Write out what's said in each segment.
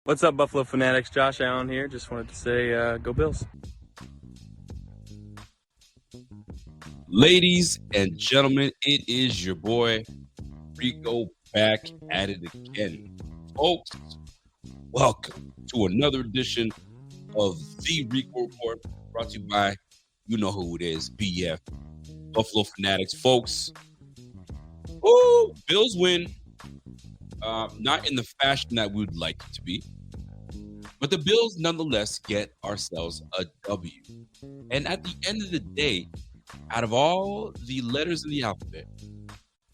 What's up, Buffalo Fanatics? Josh Allen here. Just wanted to say, go Bills. Ladies and gentlemen, it is your boy Rico back at it again. Folks, welcome to another edition of the Rico Report, brought to you by, you know who it is, BF, Buffalo Fanatics. Folks, Bills win. Not in the fashion that we would like it to be, but the Bills nonetheless get ourselves a W. And at the end of the day, out of all the letters in the alphabet,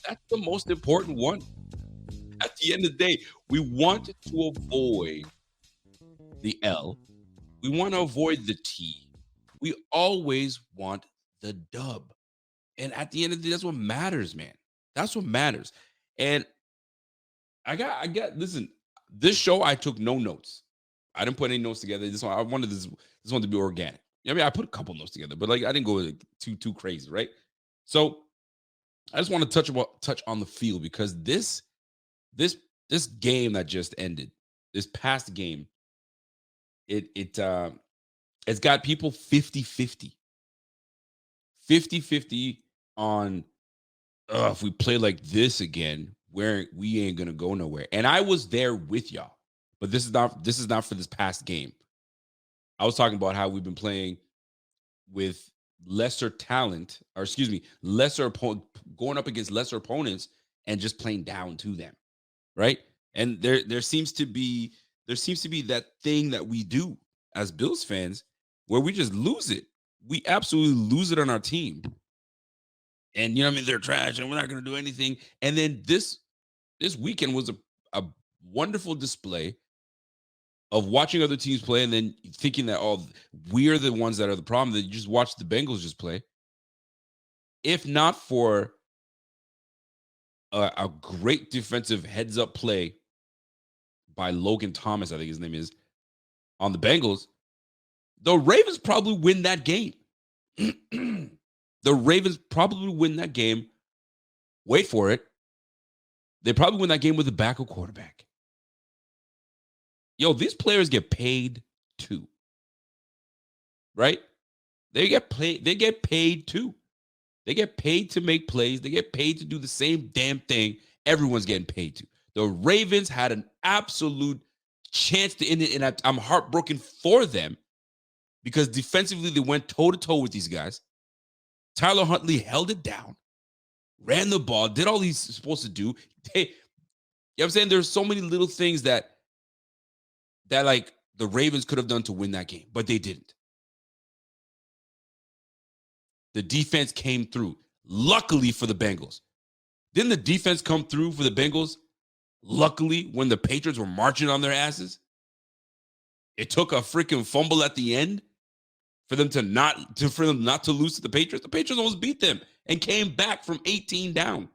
that's the most important one. At the end of the day, we want to avoid the L. We want to avoid the T. We always want the dub. And at the end of the day, that's what matters, man. That's what matters. And listen, this show, I took no notes. I didn't put any notes together. This one, I wanted this one to be organic. I mean, I put a couple notes together, but like I didn't go like, too crazy, right? So I just want to touch on the field because this game that just ended, this past game, it's got people 50-50. 50-50 on if we play like this again, we ain't gonna go nowhere. And I was there with y'all, but this is not for this past game. I was talking about how we've been playing with lesser talent, or excuse me, going up against lesser opponents and just playing down to them, right? And there seems to be that thing that we do as Bills fans where we just lose it. We absolutely lose it on our team. And you know what I mean? They're trash and we're not going to do anything. And then this weekend was a wonderful display of watching other teams play and then thinking that, oh, we're the ones that are the problem, that you just watch the Bengals just play. If not for a great defensive heads-up play by Logan Thomas, I think his name is, on the Bengals, the Ravens probably win that game. The Ravens probably win that game. Wait for it. They probably win that game with a backup quarterback. Yo, these players get paid too. Right? They get paid too. They get paid to make plays. They get paid to do the same damn thing everyone's getting paid to. The Ravens had an absolute chance to end it, and I'm heartbroken for them because defensively they went toe-to-toe with these guys. Tyler Huntley held it down, ran the ball, did all he's supposed to do. You know what I'm saying? There's so many little things that like the Ravens could have done to win that game, but they didn't. The defense came through. Luckily for the Bengals. Didn't the defense come through for the Bengals? Luckily, when the Patriots were marching on their asses? It took a freaking fumble at the end for them not to lose to the Patriots. The Patriots almost beat them and came back from 18 down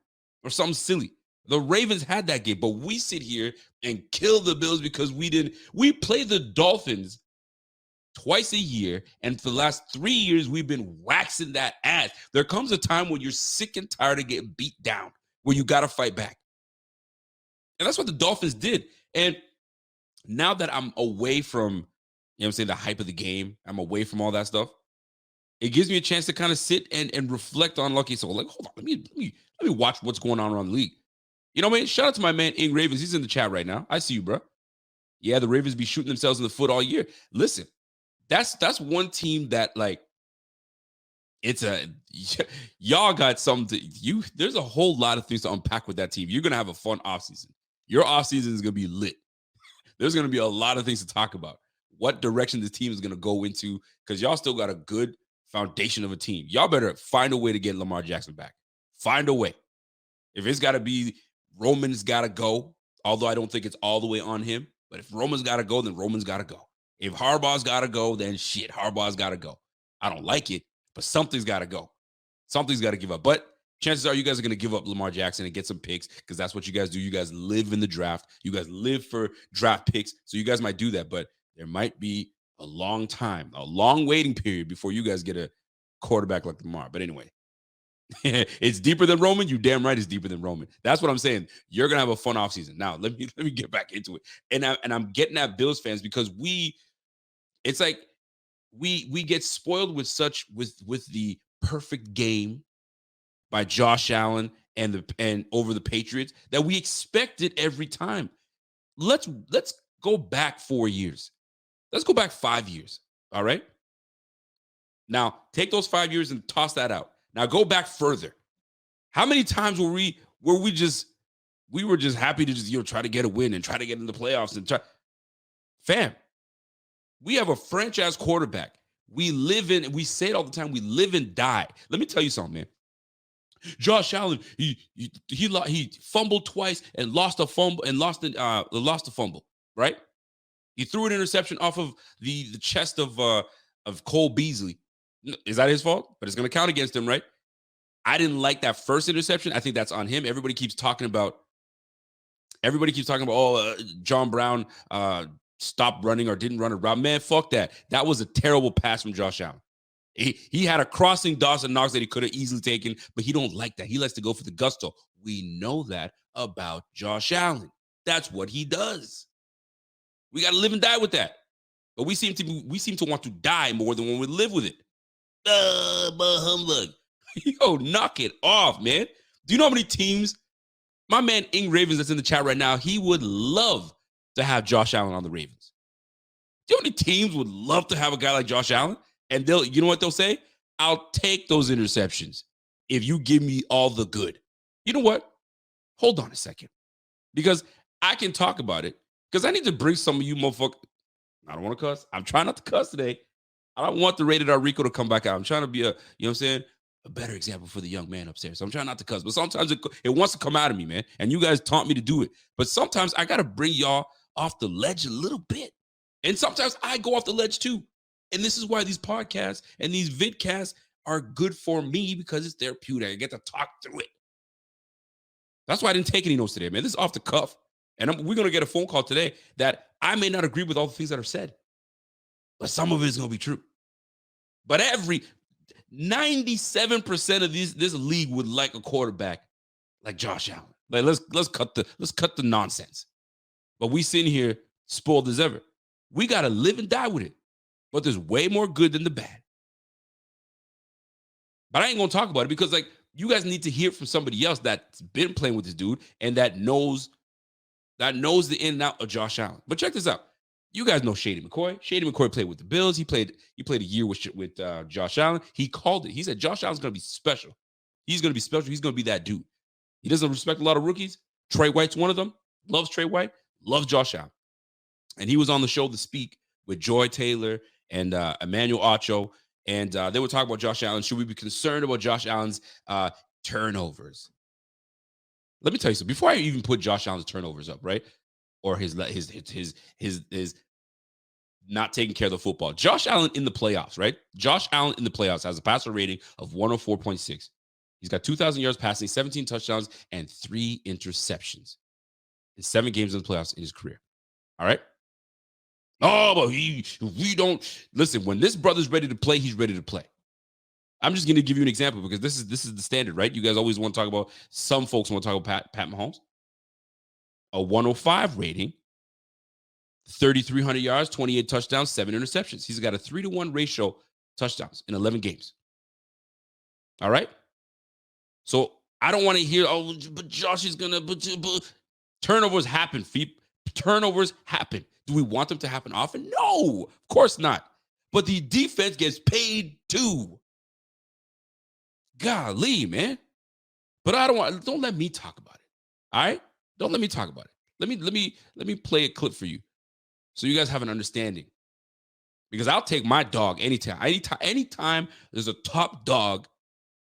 or something silly. The Ravens had that game, but we sit here and kill the Bills because we play the Dolphins twice a year, and for the last 3 years, we've been waxing that ass. There comes a time when you're sick and tired of getting beat down, where you got to fight back. And that's what the Dolphins did. And now that I'm away from, you know what I'm saying, the hype of the game, I'm away from all that stuff, it gives me a chance to kind of sit and reflect on Lucky. So, like, hold on, let me watch what's going on around the league. You know what I mean? Shout out to my man, Ing Ravens. He's in the chat right now. I see you, bro. Yeah, the Ravens be shooting themselves in the foot all year. Listen, that's one team that, like, y'all got something there's a whole lot of things to unpack with that team. You're gonna have a fun offseason. Your offseason is gonna be lit. There's gonna be a lot of things to talk about. What direction the team is gonna go into, because y'all still got a good foundation of a team. Y'all better find a way to get Lamar Jackson back. Find a way. If it's gotta be Roman's gotta go, although I don't think it's all the way on him. But if Roman's gotta go, then Roman's gotta go. If Harbaugh's gotta go, then shit, Harbaugh's gotta go. I don't like it, but something's gotta go. Something's gotta give up. But chances are you guys are gonna give up Lamar Jackson and get some picks, because that's what you guys do. You guys live in the draft. You guys live for draft picks. So you guys might do that, but there might be a long time, a long waiting period before you guys get a quarterback like Lamar. But anyway, It's deeper than Roman. You damn right it's deeper than Roman. That's what I'm saying. You're gonna have a fun offseason. Now, let me get back into it. And I'm getting at Bills fans because it's like we get spoiled with the perfect game by Josh Allen and over the Patriots that we expect it every time. Let's go back 4 years. Let's go back 5 years. All right. Now take those 5 years and toss that out. Now go back further. How many times were we just happy to just try to get a win and try to get in the playoffs and try? Fam, we have a franchise quarterback. We say it all the time. We live and die. Let me tell you something, man. Josh Allen, he fumbled twice and lost a fumble and lost a fumble, right? He threw an interception off of the chest of Cole Beasley. Is that his fault? But it's going to count against him, right? I didn't like that first interception. I think that's on him. Everybody keeps talking about, John Brown stopped running or didn't run a route. Man, fuck that. That was a terrible pass from Josh Allen. He had a crossing Dawson Knox that he could have easily taken, but he don't like that. He likes to go for the gusto. We know that about Josh Allen. That's what he does. We got to live and die with that. But we seem to want to die more than when we live with it. Humbug. Yo, knock it off, man. Do you know how many teams? My man Ing Ravens that's in the chat right now, he would love to have Josh Allen on the Ravens. Do you know how many teams would love to have a guy like Josh Allen? And you know what they'll say? I'll take those interceptions if you give me all the good. You know what? Hold on a second. Because I can talk about it. Because I need to bring some of you motherfuckers. I don't want to cuss. I'm trying not to cuss today. I don't want the Rated R Rico to come back out. I'm trying to be a better example for the young man upstairs. So I'm trying not to cuss. But sometimes it wants to come out of me, man. And you guys taught me to do it. But sometimes I got to bring y'all off the ledge a little bit. And sometimes I go off the ledge too. And this is why these podcasts and these vidcasts are good for me because it's therapeutic. I get to talk through it. That's why I didn't take any notes today, man. This is off the cuff. And we're going to get a phone call today that I may not agree with all the things that are said. But some of it is going to be true. But 97% of this league would like a quarterback like Josh Allen. Like let's cut the nonsense. But we sitting here spoiled as ever. We got to live and die with it. But there's way more good than the bad. But I ain't going to talk about it because you guys need to hear it from somebody else that's been playing with this dude and that knows the in and out of Josh Allen. But check this out. You guys know Shady McCoy. Shady McCoy played with the Bills. He played a year with Josh Allen. He called it. He said Josh Allen's going to be special. He's going to be special. He's going to be that dude. He doesn't respect a lot of rookies. Trey White's one of them. Loves Trey White. Loves Josh Allen. And he was on the show to speak with Joy Taylor and Emmanuel Ocho. And they were talking about Josh Allen. Should we be concerned about Josh Allen's turnovers? Let me tell you something. Before I even put Josh Allen's turnovers up, right? Or his not taking care of the football. Josh Allen in the playoffs, right? Josh Allen in the playoffs has a passer rating of 104.6. He's got 2,000 yards passing, 17 touchdowns, and 3 interceptions in 7 games in the playoffs in his career. All right? Oh, but we don't listen. When this brother's ready to play, he's ready to play. I'm just going to give you an example because this is the standard, right? You guys always want to talk about. Some folks want to talk about Pat Mahomes. A 105 rating, 3,300 yards, 28 touchdowns, 7 interceptions. He's got a 3-to-1 ratio touchdowns in 11 games. All right. So I don't want to hear, but Josh is gonna. But turnovers happen. Turnovers happen. Do we want them to happen often? No, of course not. But the defense gets paid too. Golly, man. But don't let me talk about it. All right? Don't let me talk about it. Let me play a clip for you so you guys have an understanding. Because I'll take my dog anytime. Anytime there's a top dog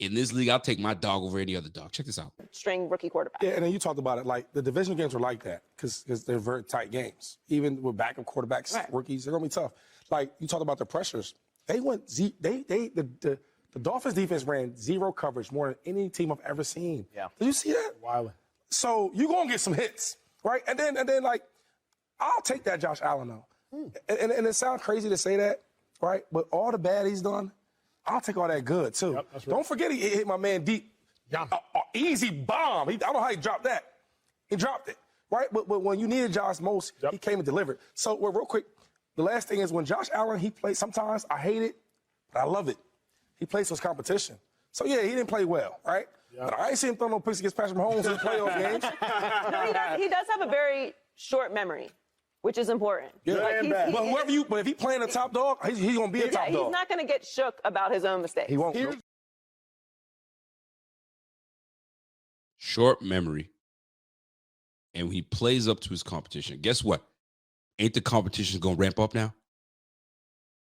in this league, I'll take my dog over any other dog. Check this out. String rookie quarterback. Yeah, and then you talked about it, like the division games are like that because they're very tight games. Even with backup quarterbacks, right. Rookies, they're gonna be tough. Like you talked about the pressures. They went the Dolphins defense ran 0 coverage more than any team I've ever seen. Yeah. Did you see that? Wild. So you're gonna get some hits, right? And then like I'll take that Josh Allen though. And it sounds crazy to say that, right? But all the bad he's done, I'll take all that good, too. Yep, that's right. Don't forget he hit my man deep. Yeah. Easy bomb. I don't know how he dropped that. He dropped it, right? But when you needed Josh most, he came and delivered. So, real quick, the last thing is when Josh Allen, he plays, sometimes I hate it, but I love it. He plays his competition. So, yeah, he didn't play well, right? Yep. But I ain't seen him throw no picks against Patrick Mahomes in the playoff games. No, he does have a very short memory, which is important. Yeah, like but if he playing a top dog, he's going to be a top dog. He's not going to get shook about his own mistakes. He won't. Short memory. And when he plays up to his competition, guess what? Ain't the competition going to ramp up now?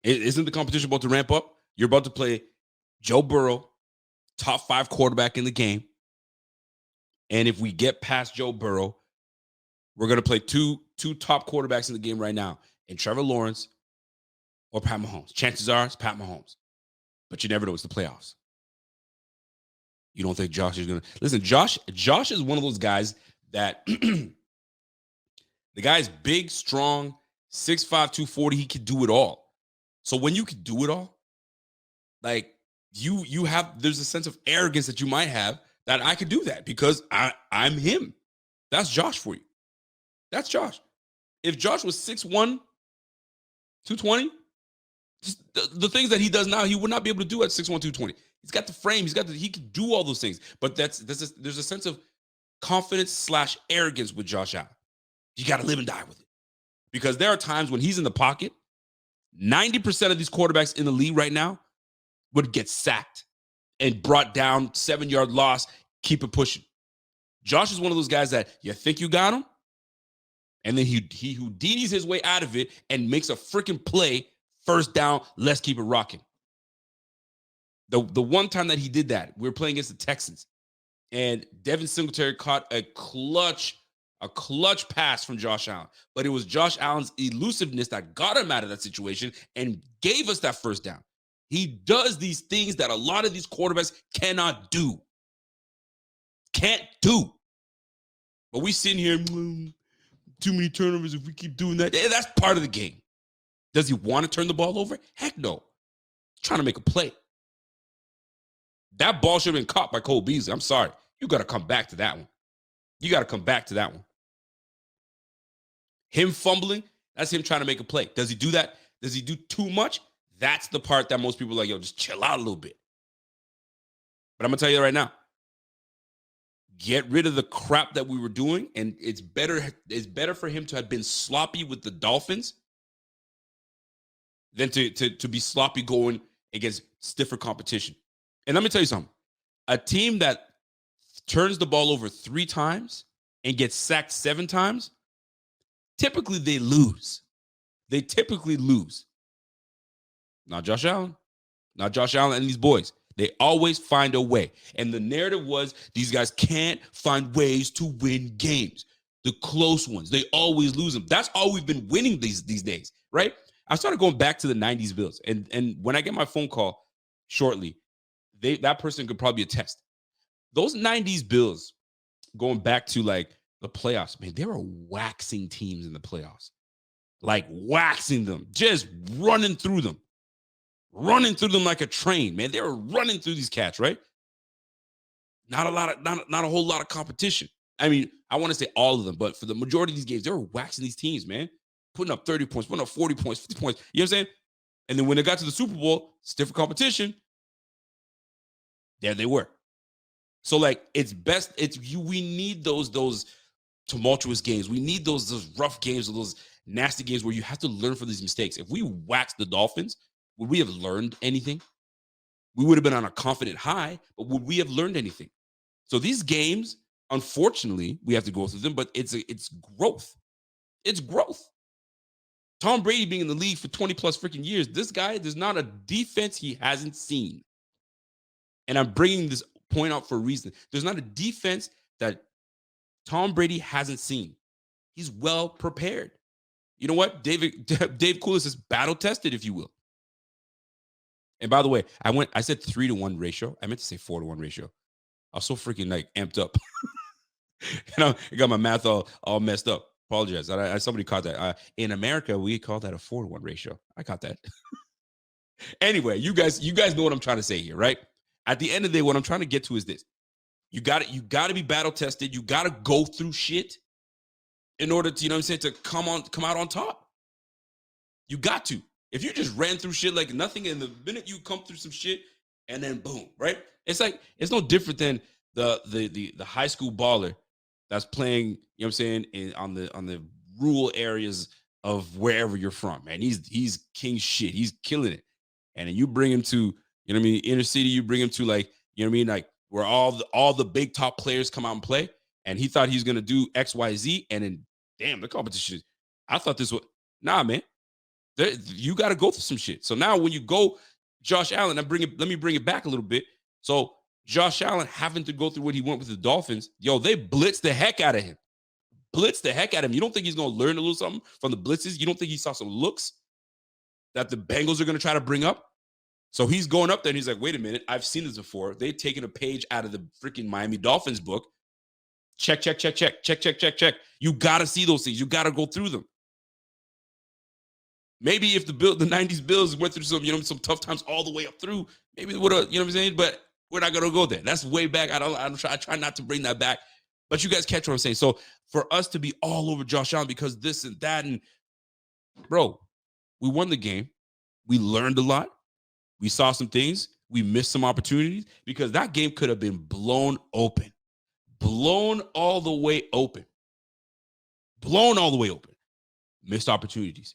Isn't the competition about to ramp up? You're about to play Joe Burrow, top 5 quarterback in the game. And if we get past Joe Burrow, we're going to play two top quarterbacks in the game right now, and Trevor Lawrence or Pat Mahomes. Chances are it's Pat Mahomes. But you never know. It's the playoffs. You don't think Josh is going to... Listen, Josh is one of those guys that... the guy's big, strong, 6'5", 240. He can do it all. So when you can do it all, like, you have... There's a sense of arrogance that you might have that I could do that because I'm him. That's Josh for you. That's Josh. If Josh was 6'1", 220, just the things that he does now, he would not be able to do at 6'1", 220. He's got the frame. He can do all those things. But there's a sense of confidence / arrogance with Josh Allen. You got to live and die with it. Because there are times when he's in the pocket, 90% of these quarterbacks in the league right now would get sacked and brought down, 7-yard loss, keep it pushing. Josh is one of those guys that you think you got him, and then he Houdinis his way out of it and makes a freaking play, first down, let's keep it rocking. The one time that he did that, we were playing against the Texans, and Devin Singletary caught a clutch pass from Josh Allen. But it was Josh Allen's elusiveness that got him out of that situation and gave us that first down. He does these things that a lot of these quarterbacks cannot do. Can't do. But we sitting here, too many turnovers if we keep doing that. Yeah, that's part of the game. Does he want to turn the ball over? Heck no. He's trying to make a play. That ball should have been caught by Cole Beasley. I'm sorry. You got to come back to that one. You got to come back to that one. Him fumbling, that's him trying to make a play. Does he do that? Does he do too much? That's the part that most people are like, yo, just chill out a little bit. But I'm going to tell you right now, get rid of the crap that we were doing, and it's better for him to have been sloppy with the Dolphins than to be sloppy going against stiffer competition. And let me tell you something. A team that turns the ball over 3 times and gets sacked 7 times, typically they lose. They typically lose. Not Josh Allen. Not Josh Allen and these boys. They always find a way. And the narrative was these guys can't find ways to win games. The close ones, they always lose them. That's all we've been winning these days, right? I started going back to the 90s Bills. And when I get my phone call shortly, that person could probably attest. Those 90s Bills, going back to like the playoffs, man, they were waxing teams in the playoffs. Like waxing them, just running through them. Running through them like a train, man. They were running through these cats, right? Not a whole lot of competition. I mean, I want to say all of them, but for the majority of these games, they were waxing these teams, man. Putting up 30 points, putting up 40 points, 50 points. You know what I'm saying? And then when they got to the Super Bowl, stiffer competition, there they were. So like, it's best. We need those tumultuous games. We need those rough games or those nasty games where you have to learn from these mistakes. If we wax the Dolphins, would we have learned anything? We would have been on a confident high, but would we have learned anything? So these games, unfortunately, we have to go through them, but it's growth. It's growth. Tom Brady being in the league for 20 plus freaking years, this guy, there's not a defense he hasn't seen. And I'm bringing this point out for a reason. There's not a defense that Tom Brady hasn't seen. He's well prepared. You know what? Dave Koulis is battle tested, if you will. And by the way, I said 3-to-1 ratio. I meant to say 4-to-1 ratio. I was so freaking like amped up. And I got my math all messed up. Apologize. Somebody caught that. In America, we call that a 4-to-1 ratio. I caught that. Anyway, you guys know what I'm trying to say here, right? At the end of the day, what I'm trying to get to is this. You got to be battle tested. You got to go through shit in order to, to come out on top. You got to. If you just ran through shit like nothing, and the minute you come through some shit, and then boom, right? It's like, it's no different than the high school baller that's playing, on the rural areas of wherever you're from, man. He's king shit. He's killing it. And then you bring him to, inner city, you bring him to like, like where all the big top players come out and play, and he thought he's gonna do X, Y, Z, and then damn, the competition. I thought this was man. You got to go through some shit. So now when you go, Josh Allen, let me bring it back a little bit. So Josh Allen having to go through what he went with the Dolphins, they blitzed the heck out of him. You don't think he's gonna learn a little something from the blitzes? You don't think he saw some looks that the Bengals are gonna try to bring up? So he's going up there and he's like, wait a minute, I've seen this before. They've taken a page out of the freaking Miami Dolphins book. Check. You got to see those things. You got to go through them. Maybe if the 90s Bills went through some tough times all the way up through, maybe it would have, but we're not going to go there. That's way back. I try not to bring that back, but you guys catch what I'm saying. So for us to be all over Josh Allen because this and that, and bro, we won the game. We learned a lot. We saw some things. We missed some opportunities because that game could have been blown open. Blown all the way open. Missed opportunities.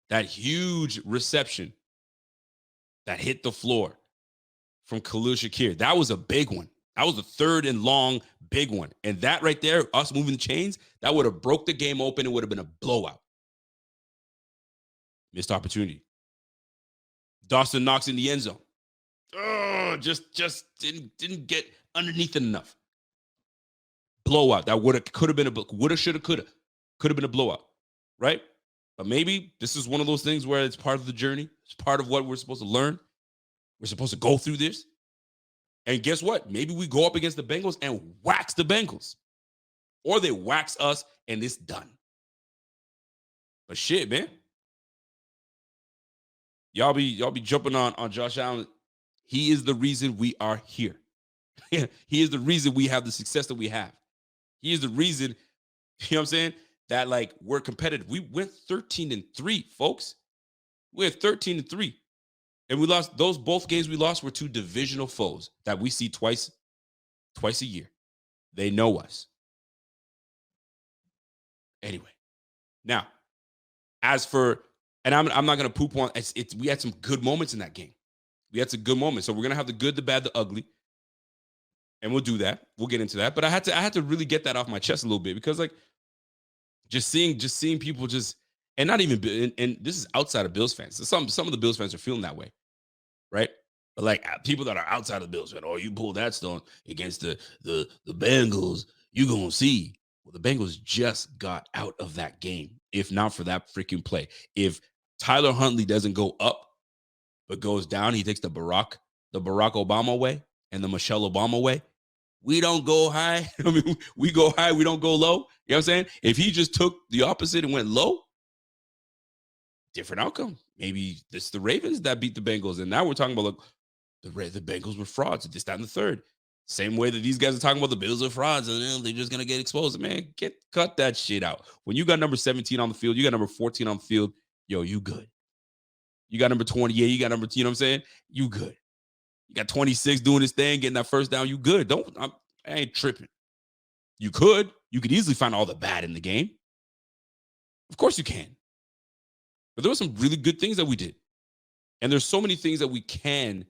That huge reception that hit the floor from Khalil Shakir. That was a big one. That was a third and long big one. And that right there, us moving the chains, that would have broke the game open. It would have been a blowout. Missed opportunity. Dawson Knox in the end zone. Oh, just didn't get underneath it enough. Blowout. That could have been a blowout, right? But maybe this is one of those things where it's part of the journey. It's part of what we're supposed to learn. We're supposed to go through this. And guess what? Maybe we go up against the Bengals and wax the Bengals. Or they wax us and it's done. But shit, man. Y'all be jumping on Josh Allen. He is the reason we are here. He is the reason we have the success that we have. He is the reason, that like we're competitive. We went 13-3, folks. We went 13-3. And we lost both games we lost were to divisional foes that we see twice a year. They know us. Anyway, now, as for, and I'm not going to poop on, we had some good moments in that game. We had some good moments. So we're going to have the good, the bad, the ugly. And we'll do that. We'll get into that. But I had to really get that off my chest a little bit because like just seeing people and not even, and this is outside of Bills fans. So some of the Bills fans are feeling that way, right? But like people that are outside of the Bills, oh, you pull that stone against the Bengals, you gonna see. Well, the Bengals just got out of that game, if not for that freaking play. If Tyler Huntley doesn't go up, but goes down, he takes the Barack Obama way and the Michelle Obama way. We don't go high. I mean, we go high, we don't go low. You know what I'm saying? If he just took the opposite and went low, different outcome. Maybe it's the Ravens that beat the Bengals. And now we're talking about like the Bengals were frauds, this, that, and the third. Same way that these guys are talking about the Bills are frauds and they're just going to get exposed. Man, cut that shit out. When you got number 17 on the field, you got number 14 on the field, yo, you good. You got number 28, you got number, you know what I'm saying? You good. You got 26 doing this thing, getting that first down, you good. I ain't tripping. You could easily find all the bad in the game. Of course you can. But there were some really good things that we did. And there's so many things that we can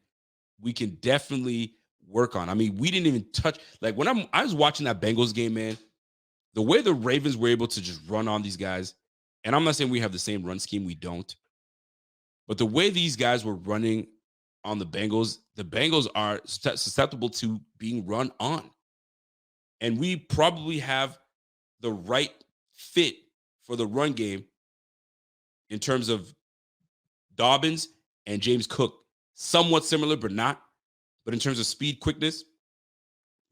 definitely work on. I mean, we didn't even touch, like when I was watching that Bengals game, man, the way the Ravens were able to just run on these guys, and I'm not saying we have the same run scheme, we don't. But the way these guys were running on the Bengals are susceptible to being run on. And we probably have the right fit for the run game in terms of Dobbins and James Cook. Somewhat similar, but not. But in terms of speed, quickness,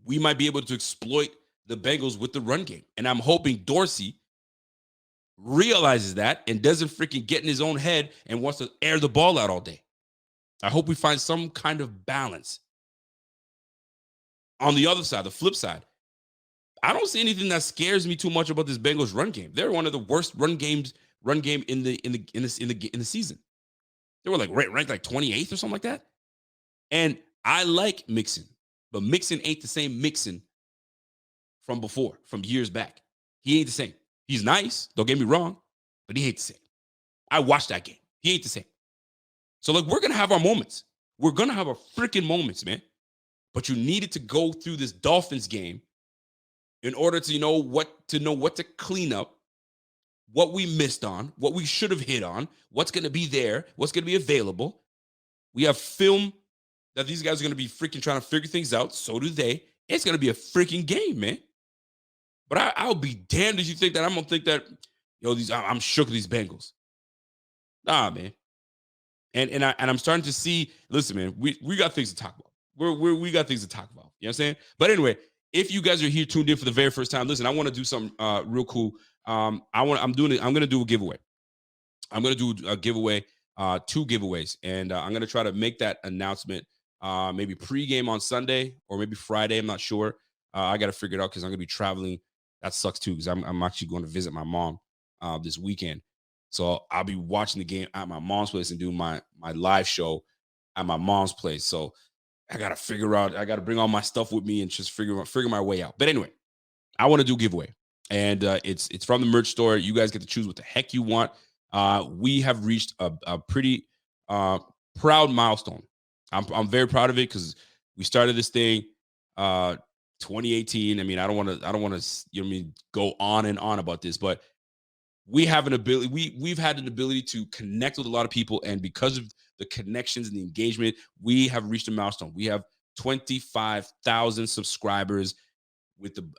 we might be able to exploit the Bengals with the run game. And I'm hoping Dorsey realizes that and doesn't freaking get in his own head and wants to air the ball out all day. I hope we find some kind of balance. On the other side, the flip side, I don't see anything that scares me too much about this Bengals run game. They're one of the worst run game in the season. They were like ranked like 28th or something like that. And I like Mixon, but Mixon ain't the same Mixon from before, from years back. He ain't the same. He's nice, don't get me wrong, but he ain't the same. I watched that game. He ain't the same. So, like, we're going to have our moments. We're going to have our freaking moments, man. But you needed to go through this Dolphins game in order to know what to clean up, what we missed on, what we should have hit on, what's going to be there, what's going to be available. We have film that these guys are going to be freaking trying to figure things out. So do they. It's going to be a freaking game, man. But I'll be damned if you think that I'm going to think that, I'm shook with these Bengals. Nah, man. And I'm starting to see, listen, man, we got things to talk about. We got things to talk about. You know what I'm saying? But anyway, if you guys are here tuned in for the very first time, listen, I want to do something real cool. I'm going to do a giveaway. I'm going to do a giveaway, 2 giveaways. And I'm going to try to make that announcement maybe pregame on Sunday or maybe Friday. I'm not sure. I got to figure it out because I'm going to be traveling. That sucks too because I'm actually going to visit my mom this weekend. So I'll be watching the game at my mom's place and doing my live show at my mom's place. So I got to figure out, I got to bring all my stuff with me and just figure my way out. But anyway, I want to do a giveaway. And it's from the merch store. You guys get to choose what the heck you want. We have reached a pretty proud milestone. I'm very proud of it because we started this thing 2018. I mean, I don't want to go on and on about this, but we have an ability. We've had an ability to connect with a lot of people, and because of the connections and the engagement, we have reached a milestone. We have 25,000 subscribers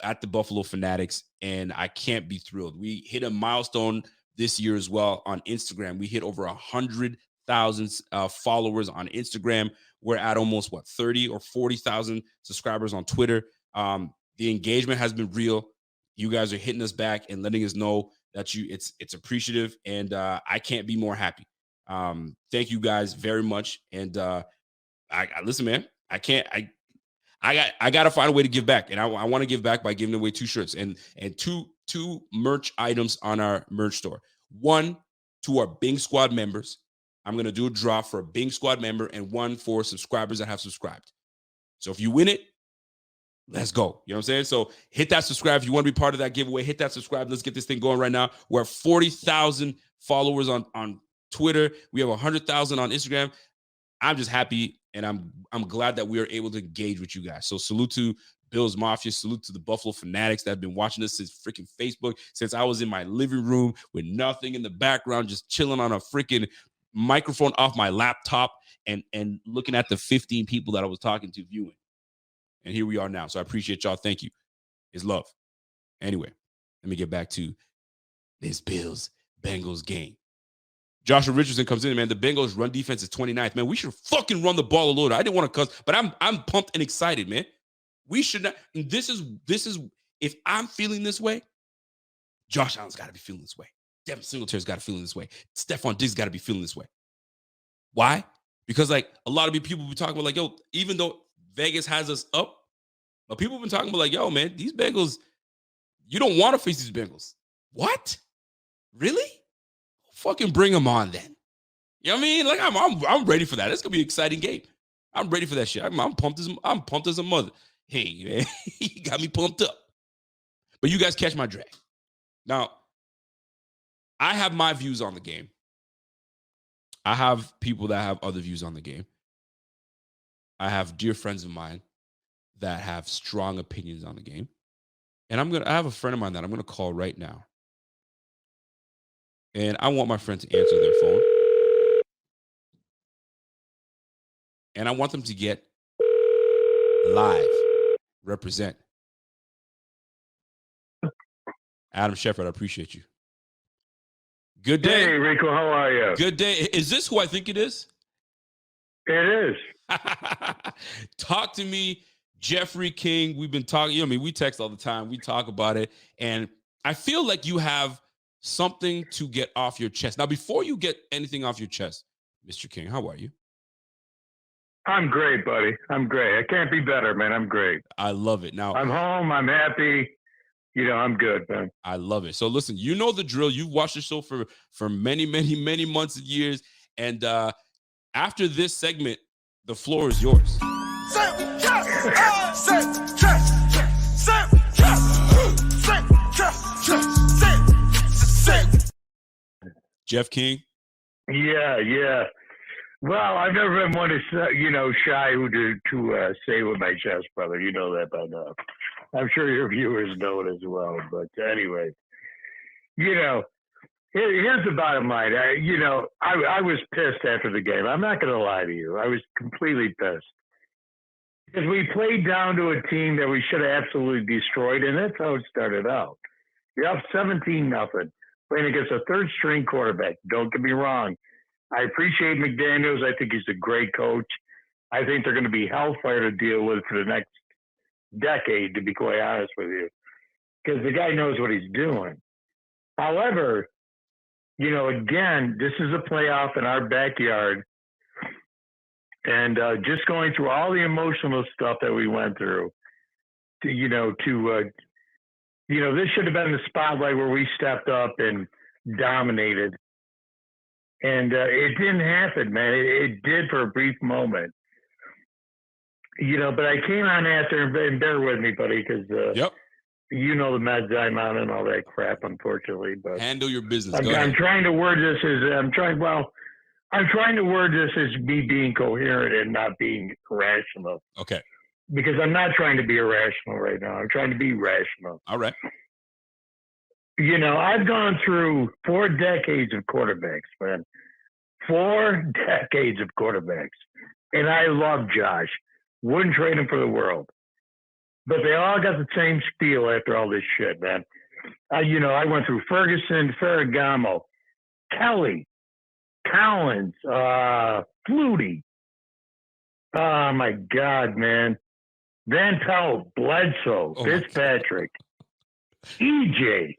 at the Buffalo Fanatics, and I can't be thrilled. We hit a milestone this year as well on Instagram. We hit over 100,000 followers on Instagram. We're at almost 30 or 40,000 subscribers on Twitter. The engagement has been real. You guys are hitting us back and letting us know that it's appreciative, and I can't be more happy. Thank you guys very much. And I listen, man. I gotta find a way to give back, and I want to give back by giving away 2 shirts and two merch items on our merch store. One to our Bing Squad members. I'm gonna do a draw for a Bing Squad member, and one for subscribers that have subscribed. So if you win it, let's go. You know what I'm saying? So hit that subscribe if you want to be part of that giveaway. Hit that subscribe. Let's get this thing going right now. We're at 40,000 followers on Twitter. We have 100,000 on Instagram. I'm just happy, and I'm glad that we are able to engage with you guys. So salute to Bills Mafia. Salute to the Buffalo Fanatics that have been watching us since freaking Facebook, since I was in my living room with nothing in the background, just chilling on a freaking microphone off my laptop and looking at the 15 people that I was talking to viewing. And here we are now. So I appreciate y'all. Thank you. It's love. Anyway, let me get back to this Bills-Bengals game. Joshua Richardson comes in, man. The Bengals run defense is 29th. Man, we should fucking run the ball a little. I didn't want to cuss, but I'm pumped and excited, man. We should not. And this is if I'm feeling this way, Josh Allen's got to be feeling this way. Devin Singletary's got to feel this way. Stephon Diggs got to be feeling this way. Why? Because like a lot of people be talking about like, yo, even though Vegas has us up, but people have been talking about like, yo, man, these Bengals, you don't want to face these Bengals. What? Really? Fucking bring them on then. You know what I mean? Like I'm ready for that. It's gonna be an exciting game. I'm ready for that shit. I'm pumped as a mother. Hey, man, you got me pumped up. But you guys catch my drag. Now, I have my views on the game. I have people that have other views on the game. I have dear friends of mine that have strong opinions on the game. And I have a friend of mine that I'm going to call right now. And I want my friend to answer their phone. And I want them to get live, represent. Adam Shepard, I appreciate you. Good day. Hey, Rico, how are you? Good day. Is this who I think it is? It is. Talk to me, Jeffrey King. We've been talking, we text all the time. We talk about it. And I feel like you have something to get off your chest. Now, before you get anything off your chest, Mr. King, how are you? I'm great, buddy. I'm great. I can't be better, man. I'm great. I love it. Now, I'm home. I'm happy. I'm good, man. I love it. So listen, you know the drill. You've watched the show for many, many, many months and years. And after this segment, the floor is yours. Jeff King. Yeah. Well, I've never been one to, shy to say with my chest, brother. You know that by now. I'm sure your viewers know it as well. But anyway, here's the bottom line. I was pissed after the game. I'm not going to lie to you. I was completely pissed. Because we played down to a team that we should have absolutely destroyed, and that's how it started out. You're up 17-0, playing against a third-string quarterback. Don't get me wrong. I appreciate McDaniels. I think he's a great coach. I think they're going to be hellfire to deal with for the next decade, to be quite honest with you, because the guy knows what he's doing. However, again, this is a playoff in our backyard. And just going through all the emotional stuff that we went through, this should have been the spotlight where we stepped up and dominated. And it didn't happen, man. It did for a brief moment. But I came on after, and bear with me, buddy, because Yep. the meds I'm on and all that crap, unfortunately. But Handle your business. I'm trying to word this as me being coherent and not being irrational. Okay. Because I'm not trying to be irrational right now. I'm trying to be rational. All right. I've gone through 4 decades of quarterbacks, man. 4 decades of quarterbacks. And I love Josh. Wouldn't trade him for the world. But they all got the same spiel after all this shit, man. I went through Ferguson, Ferragamo, Kelly, Collins, Flutie. Oh, my God, man. Van Pelt, Bledsoe, Fitzpatrick, EJ.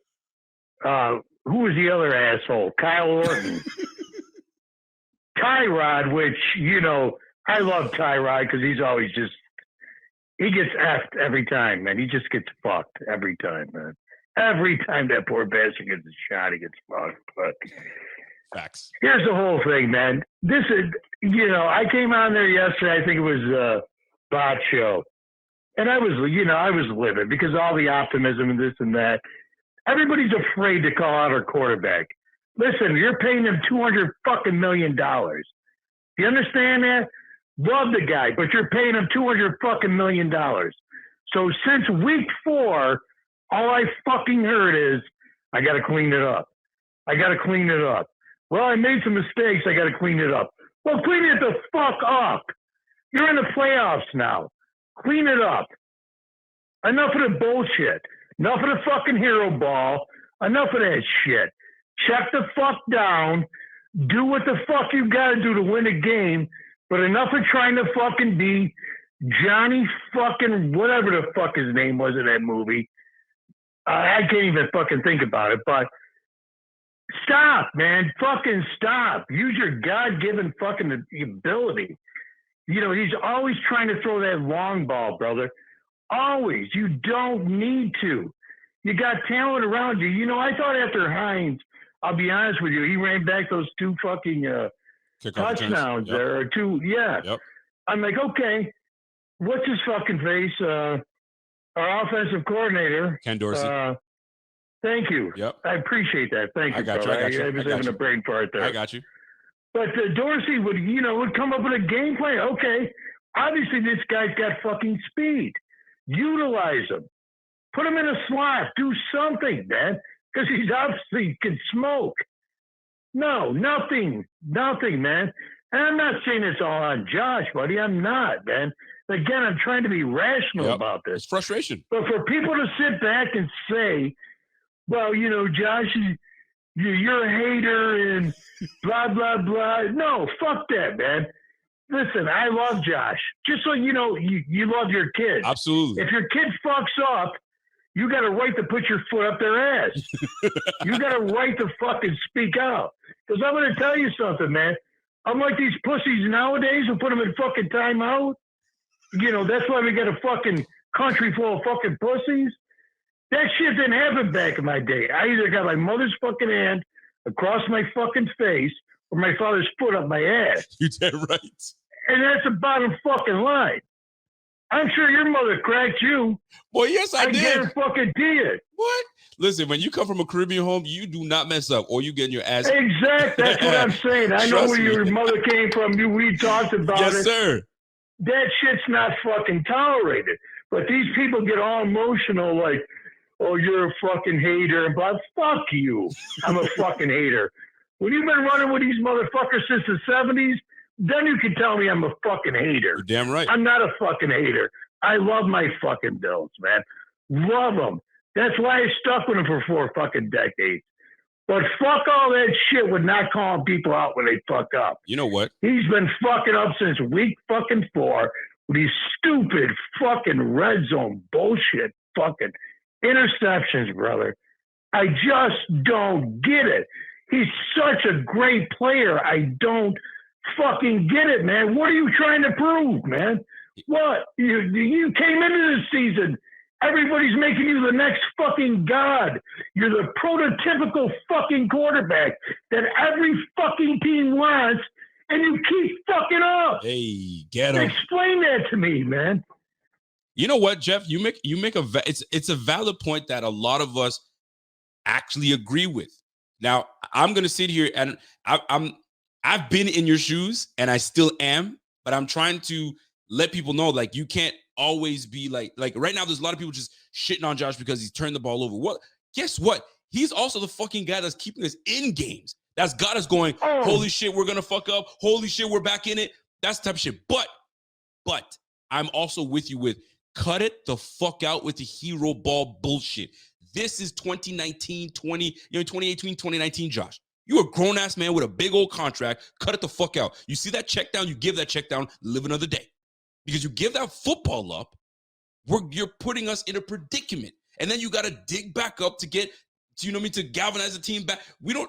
Who was the other asshole? Kyle Orton. Tyrod, which, I love Tyrod because he's always he gets effed every time, man. He just gets fucked every time, man. Every time that poor bastard gets a shot, he gets fucked. But facts. Here's the whole thing, man. This is, I came on there yesterday. I think it was Bot Show. And I was livid because all the optimism and this and that. Everybody's afraid to call out our quarterback. Listen, you're paying him $200 fucking million. You understand that? Love the guy, but you're paying him $200 fucking million. So since week 4, all I fucking heard is, I got to clean it up. Well, I made some mistakes. I got to clean it up. Well, clean it the fuck up. You're in the playoffs now. Clean it up. Enough of the bullshit. Enough of the fucking hero ball. Enough of that shit. Check the fuck down. Do what the fuck you got to do to win a game. But enough of trying to fucking be Johnny fucking whatever the fuck his name was in that movie. I can't even fucking think about it. But stop, man. Fucking stop. Use your God-given fucking ability. He's always trying to throw that long ball, brother. Always. You don't need to. You got talent around you. I thought after Hines, I'll be honest with you, he ran back those 2 fucking touchdowns there, or 2. Yeah. Yep. I'm like, okay, what's his fucking face? Our offensive coordinator. Ken Dorsey. Thank you. Yep. I appreciate that. Thank you, brother. I was having a brain fart there. I got you. But Dorsey would come up with a game plan. Okay, obviously this guy's got fucking speed. Utilize him. Put him in a slot. Do something, man, because he's obviously can smoke. No, nothing, man. And I'm not saying it's all on Josh, buddy. I'm not, man. Again, I'm trying to be rational about this. It's frustration. But for people to sit back and say, well, Josh, you're a hater and blah, blah, blah. No, fuck that, man. Listen, I love Josh. Just so you know, you love your kid. Absolutely. If your kid fucks up, you got a right to put your foot up their ass. You got a right to fucking speak out. Because I'm going to tell you something, man. Unlike these pussies nowadays who put them in fucking timeout. You know, that's why we got a fucking country full of fucking pussies. That shit didn't happen back in my day. I either got my mother's fucking hand across my fucking face or my father's foot up my ass. You did right. And that's the bottom fucking line. I'm sure your mother cracked you. Well, yes, I did. guarantee fucking it. What? Listen, when you come from a Caribbean home, you do not mess up, or you get in your ass. Exactly. That's what I'm saying. I know where your mother came from. We talked about it. Yes, sir. That shit's not fucking tolerated. But these people get all emotional like, oh, you're a fucking hater. But fuck you. I'm a fucking hater. When you've been running with these motherfuckers since the 70s, then you can tell me I'm a fucking hater. You're damn right. I'm not a fucking hater. I love my fucking Bills, man. Love them. That's why I stuck with them for 4 fucking decades. But fuck all that shit with not calling people out when they fuck up. You know what? He's been fucking up since week fucking 4 with these stupid fucking red zone bullshit fucking interceptions, brother. I just don't get it. He's such a great player. I don't fucking get it, man. What are you trying to prove, man? What? You came into this season. Everybody's making you the next fucking god. You're the prototypical fucking quarterback that every fucking team wants, and you keep fucking up. Hey, get him. Explain that to me, man. You know what, Jeff? You make it's a valid point that a lot of us actually agree with. Now, I'm gonna sit here and I've been in your shoes and I still am, but I'm trying to let people know, like, you can't always be like right now, there's a lot of people just shitting on Josh because he's turned the ball over. What? Guess what? He's also the fucking guy that's keeping us in games. That's got us going, holy shit, we're gonna fuck up. Holy shit, we're back in it. That's the type of shit. But I'm also with you with cut it the fuck out with the hero ball bullshit. This is 2018, 2019, Josh. You're a grown-ass man with a big old contract. Cut it the fuck out. You see that check down, you give that check down, live another day. Because you give that football up, you're putting us in a predicament. And then you got to dig back up to get, to galvanize the team back.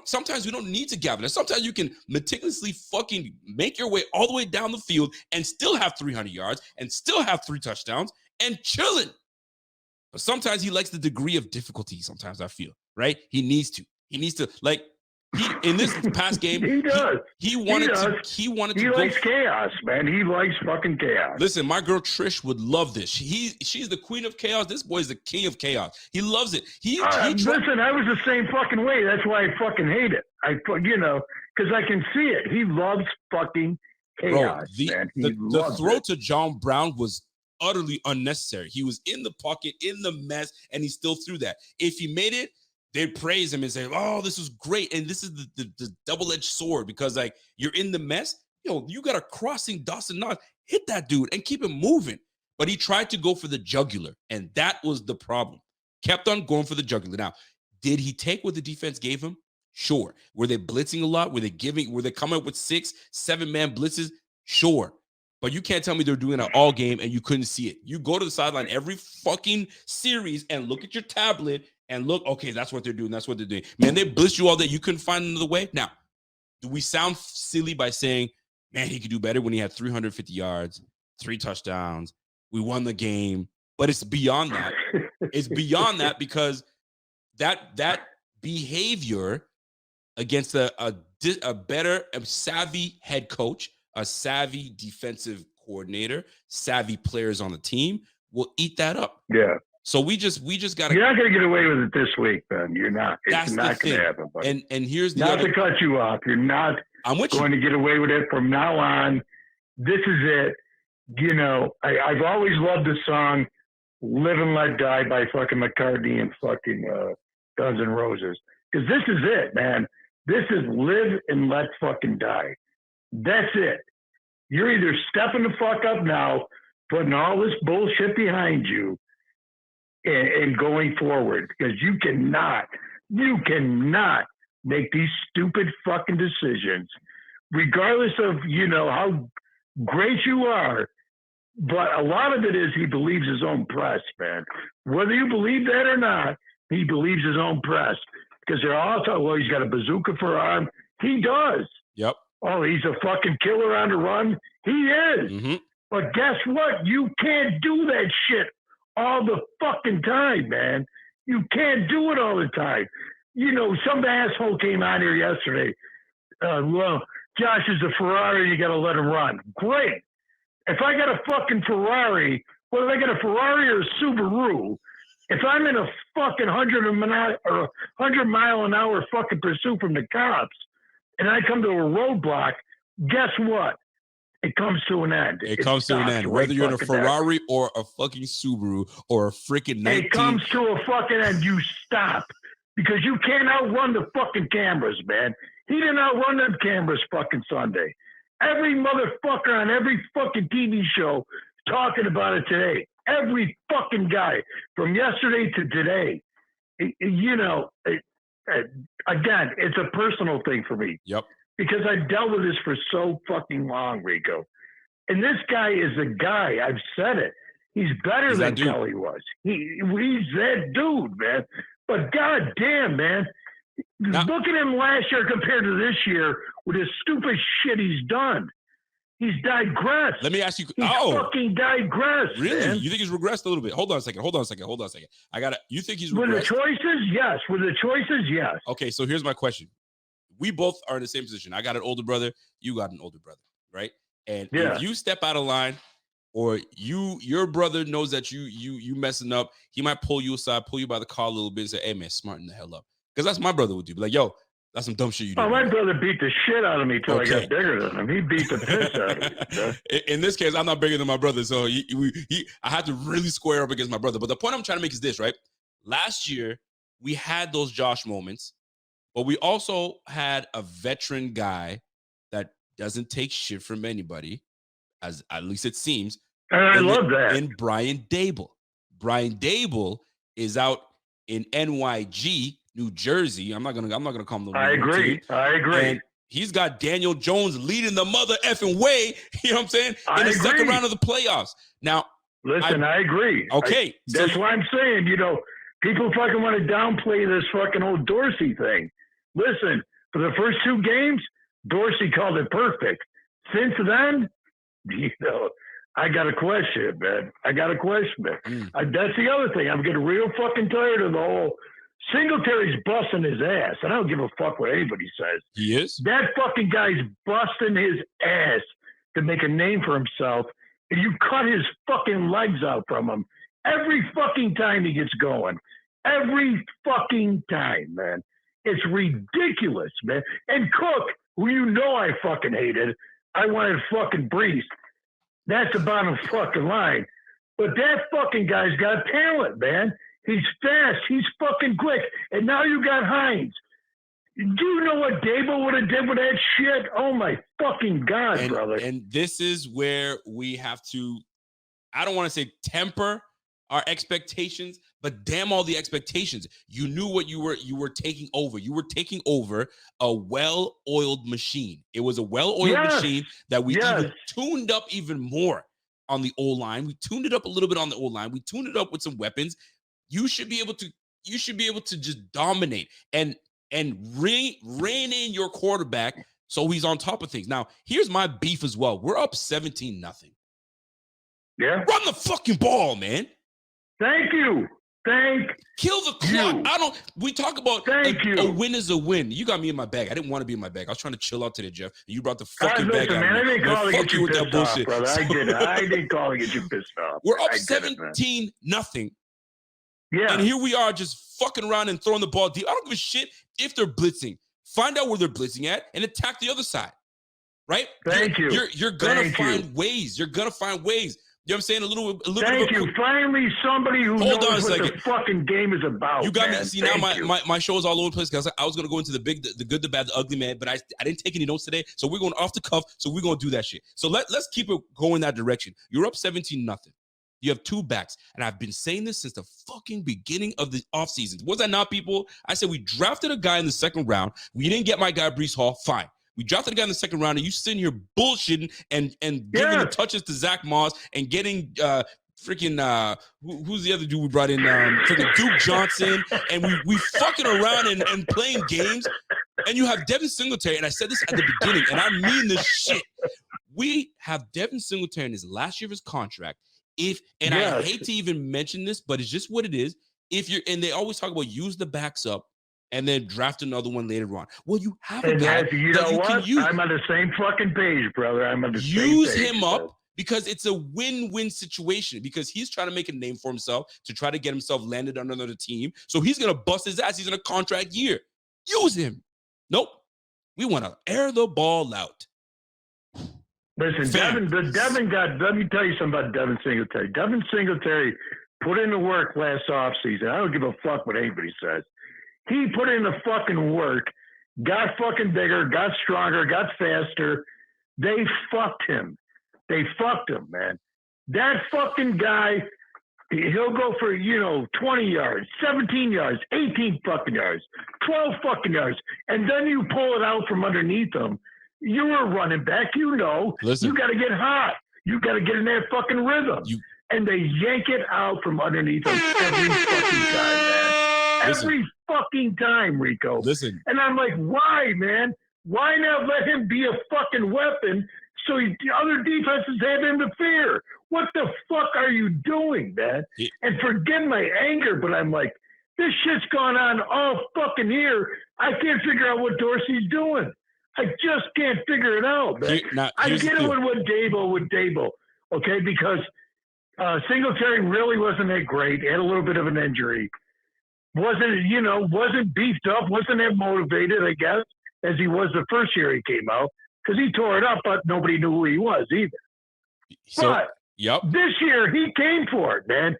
Sometimes we don't need to galvanize. Sometimes you can meticulously fucking make your way all the way down the field and still have 300 yards and still have 3 touchdowns and chilling. But sometimes he likes the degree of difficulty, sometimes I feel, right? He needs to, like, in this past game, he does. He likes chaos, man. He likes fucking chaos. Listen, my girl Trish would love this. She's the queen of chaos. This boy's the king of chaos. He loves it. Listen, I was the same fucking way. That's why I fucking hate it. Because I can see it. He loves fucking chaos, man. The throw to John Brown was utterly unnecessary. He was in the pocket, in the mess, and he still threw that. If he made it, they'd praise him and say, oh, this was great. And this is the double-edged sword because, like, you're in the mess. You got a crossing Dawson Knox. Hit that dude and keep him moving. But he tried to go for the jugular, and that was the problem. Kept on going for the jugular. Now, did he take what the defense gave him? Sure. Were they blitzing a lot? Were they coming up with 6, 7-man blitzes? Sure. But you can't tell me they're doing it all game and you couldn't see it. You go to the sideline every fucking series and look at your tablet and look, okay, that's what they're doing. That's what they're doing. Man, they blitzed you all day. You couldn't find another way. Now, do we sound silly by saying, man, he could do better when he had 350 yards, 3 touchdowns, we won the game? But it's beyond that. It's beyond that because that behavior against a better, savvy head coach, a savvy defensive coordinator, savvy players on the team will eat that up. Yeah. So we just got to. You're not going to get away with it this week, Ben. You're not. It's not going to happen. Buddy. And here's the not to cut you off. You're not going to get away with it from now on. This is it. I've always loved the song "Live and Let Die" by fucking McCartney and fucking Guns N' Roses. Because this is it, man. This is live and let fucking die. That's it. You're either stepping the fuck up now, putting all this bullshit behind you, and going forward, because you cannot make these stupid fucking decisions, regardless of, how great you are. But a lot of it is he believes his own press, man. Whether you believe that or not, he believes his own press. Because they're all talking, well, he's got a bazooka for arm. He does. Yep. Oh, he's a fucking killer on the run. He is. Mm-hmm. But guess what? You can't do that shit all the fucking time, man. You can't do it all the time. You know, some asshole came out here yesterday. Well, Josh is a Ferrari. You got to let him run. Great. If I got a fucking Ferrari, whether I got a Ferrari or a Subaru, if I'm in a fucking 100-mile-an-hour fucking pursuit from the cops, and I come to a roadblock, guess what? It comes to an end. It comes to an end. Whether you're in a Ferrari or a fucking Subaru or a freaking 19. It comes to a fucking end. You stop. Because you can't outrun the fucking cameras, man. He didn't outrun them cameras fucking Sunday. Every motherfucker on every fucking TV show talking about it today. Every fucking guy from yesterday to today. You know, again, it's a personal thing for me. Yep. Because I've dealt with this for so fucking long, Rico. And this guy is a guy. I've said it. He's better than Kelly was. He's that dude, man. But goddamn, man. Look at him last year compared to this year with his stupid shit he's done. He's digressed. Let me ask you. He's fucking digressed. Really? Man. You think he's regressed a little bit? Hold on a second. You think he's regressed? With the choices, yes. With the choices, yes. Okay, so here's my question. We both are in the same position. I got an older brother. You got an older brother, right? And if you step out of line, or your brother knows that you messing up, he might pull you aside, pull you by the collar a little bit, and say, "Hey man, smarten the hell up." Because that's my brother would do. Be like, "Yo, that's some dumb shit you do." Oh, my brother beat the shit out of me till I got bigger than him. He beat the piss out of me. In this case, I'm not bigger than my brother, so I had to really square up against my brother. But the point I'm trying to make is this, right? Last year, we had those Josh moments, but we also had a veteran guy that doesn't take shit from anybody, as at least it seems. And I love that. And Brian Dable. Brian Dable is out in NYG, New Jersey. I'm not gonna call him the I agree. And he's got Daniel Jones leading the mother effing way. You know what I'm saying? In the second round of the playoffs. Now, listen, I agree. Okay, that's why I'm saying. You know, people fucking want to downplay this fucking old Dorsey thing. Listen, for the first two games, Dorsey called it perfect. Since then, you know, I got a question, man. That's the other thing. I'm getting real fucking tired of the whole Singletary's busting his ass. I don't give a fuck what anybody says. He is? That fucking guy's busting his ass to make a name for himself, and you cut his fucking legs out from him every fucking time he gets going. Every fucking time, man. It's ridiculous, man. And Cook, who you know I fucking hated, I wanted fucking Brees. That's the bottom fucking line. But that fucking guy's got talent, man. He's fast. He's fucking quick. And now you got Hines. Do you know what Dable would have did with that shit? Oh, my fucking God, brother. And this is where we have to, I don't want to say temper our expectations, but damn all the expectations. You knew what you were taking over. You were taking over a well-oiled machine. It was a well-oiled machine that we even tuned up even more on the O-line. We tuned it up a little bit on the O-line. We tuned it up with some weapons. You should be able to just dominate and rein in your quarterback so he's on top of things. Now, here's my beef as well. We're up 17-0. Yeah. Run the fucking ball, man. Thank you. Kill the clock. We talk about a win is a win. You got me in my bag. I didn't want to be in my bag. I was trying to chill out today, Jeff. And you brought the fucking bag out. Man, I didn't call to get you pissed off, brother. So, I didn't call to get you pissed off. We're up 17-0. Yeah. And here we are just fucking around and throwing the ball deep. I don't give a shit if they're blitzing. Find out where they're blitzing at and attack the other side. Right? Thank you. You're gonna find ways. You're gonna find ways. You know what I'm saying? A little Thank you. Finally, somebody who knows what the fucking game is about. You got me. See, now my show is all over the place because I was going to go into the good, the bad, the ugly, man, but I didn't take any notes today. So we're going off the cuff. So we're going to do that shit. So let's keep it going that direction. You're up 17-0. You have two backs. And I've been saying this since the fucking beginning of the offseason. Was that not, people? I said we drafted a guy in the second round. We didn't get my guy, Breece Hall. Fine. We drafted a guy in the second round, and you sitting here bullshitting and giving the touches to Zach Moss and getting freaking who's the other dude we brought in? Freaking Duke Johnson, and we fucking around and playing games. And you have Devin Singletary, and I said this at the beginning, and I mean this shit. We have Devin Singletary in his last year of his contract. I hate to even mention this, but it's just what it is. And they always talk about use the backs up and then draft another one later on. Well, you have a guy that you can use. I'm on the same fucking page, brother. I'm on the same page. Use him up because it's a win-win situation because he's trying to make a name for himself to try to get himself landed on another team. So he's going to bust his ass. He's in a contract year. Use him. Nope. We want to air the ball out. Listen, Devin got, let me tell you something about Devin Singletary. Devin Singletary put in the work last offseason. I don't give a fuck what anybody says. He put in the fucking work, got fucking bigger, got stronger, got faster. They fucked him. They fucked him, man. That fucking guy, he'll go for, 20 yards, 17 yards, 18 fucking yards, 12 fucking yards. And then you pull it out from underneath him. You're a running back, Listen, you got to get hot. You got to get in that fucking rhythm. And they yank it out from underneath him every fucking time, man. Every fucking time, Rico. Listen. And I'm like, why, man? Why not let him be a fucking weapon so other defenses have him to fear? What the fuck are you doing, man? And forget my anger, but I'm like, this shit's gone on all fucking year. I can't figure out what Dorsey's doing. I just can't figure it out, man. I get it with Dable, okay, because Singletary really wasn't that great. Had a little bit of an injury. Wasn't beefed up, wasn't that motivated, I guess, as he was the first year he came out, because he tore it up, but nobody knew who he was either. This year, he came for it, man.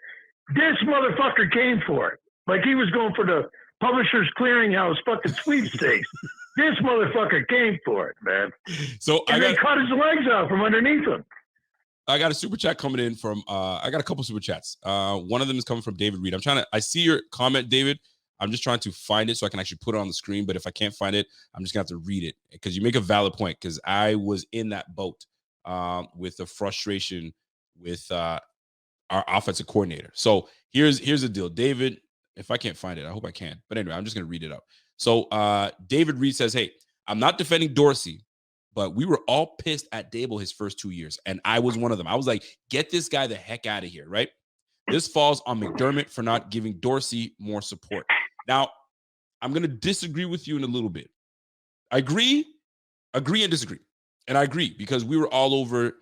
This motherfucker came for it. Like he was going for the Publishers Clearinghouse fucking sweepstakes. This motherfucker came for it, man. They cut his legs out from underneath him. I got a super chat coming in from, I got a couple super chats. One of them is coming from David Reed. I see your comment, David. I'm just trying to find it so I can actually put it on the screen. But if I can't find it, I'm just going to have to read it because you make a valid point because I was in that boat with the frustration with our offensive coordinator. So here's the deal. David, if I can't find it, I hope I can. But anyway, I'm just going to read it out. So David Reed says, hey, I'm not defending Dorsey, but we were all pissed at Dable his first 2 years. And I was one of them. I was like, get this guy the heck out of here, right? This falls on McDermott for not giving Dorsey more support. Now, I'm going to disagree with you in a little bit. I agree and disagree. And I agree because we were all over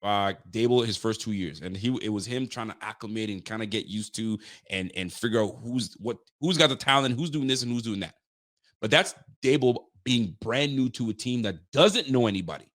Dable his first 2 years. And it was him trying to acclimate and kind of get used to and figure out who's got the talent, who's doing this and who's doing that. But that's Dable being brand new to a team that doesn't know anybody.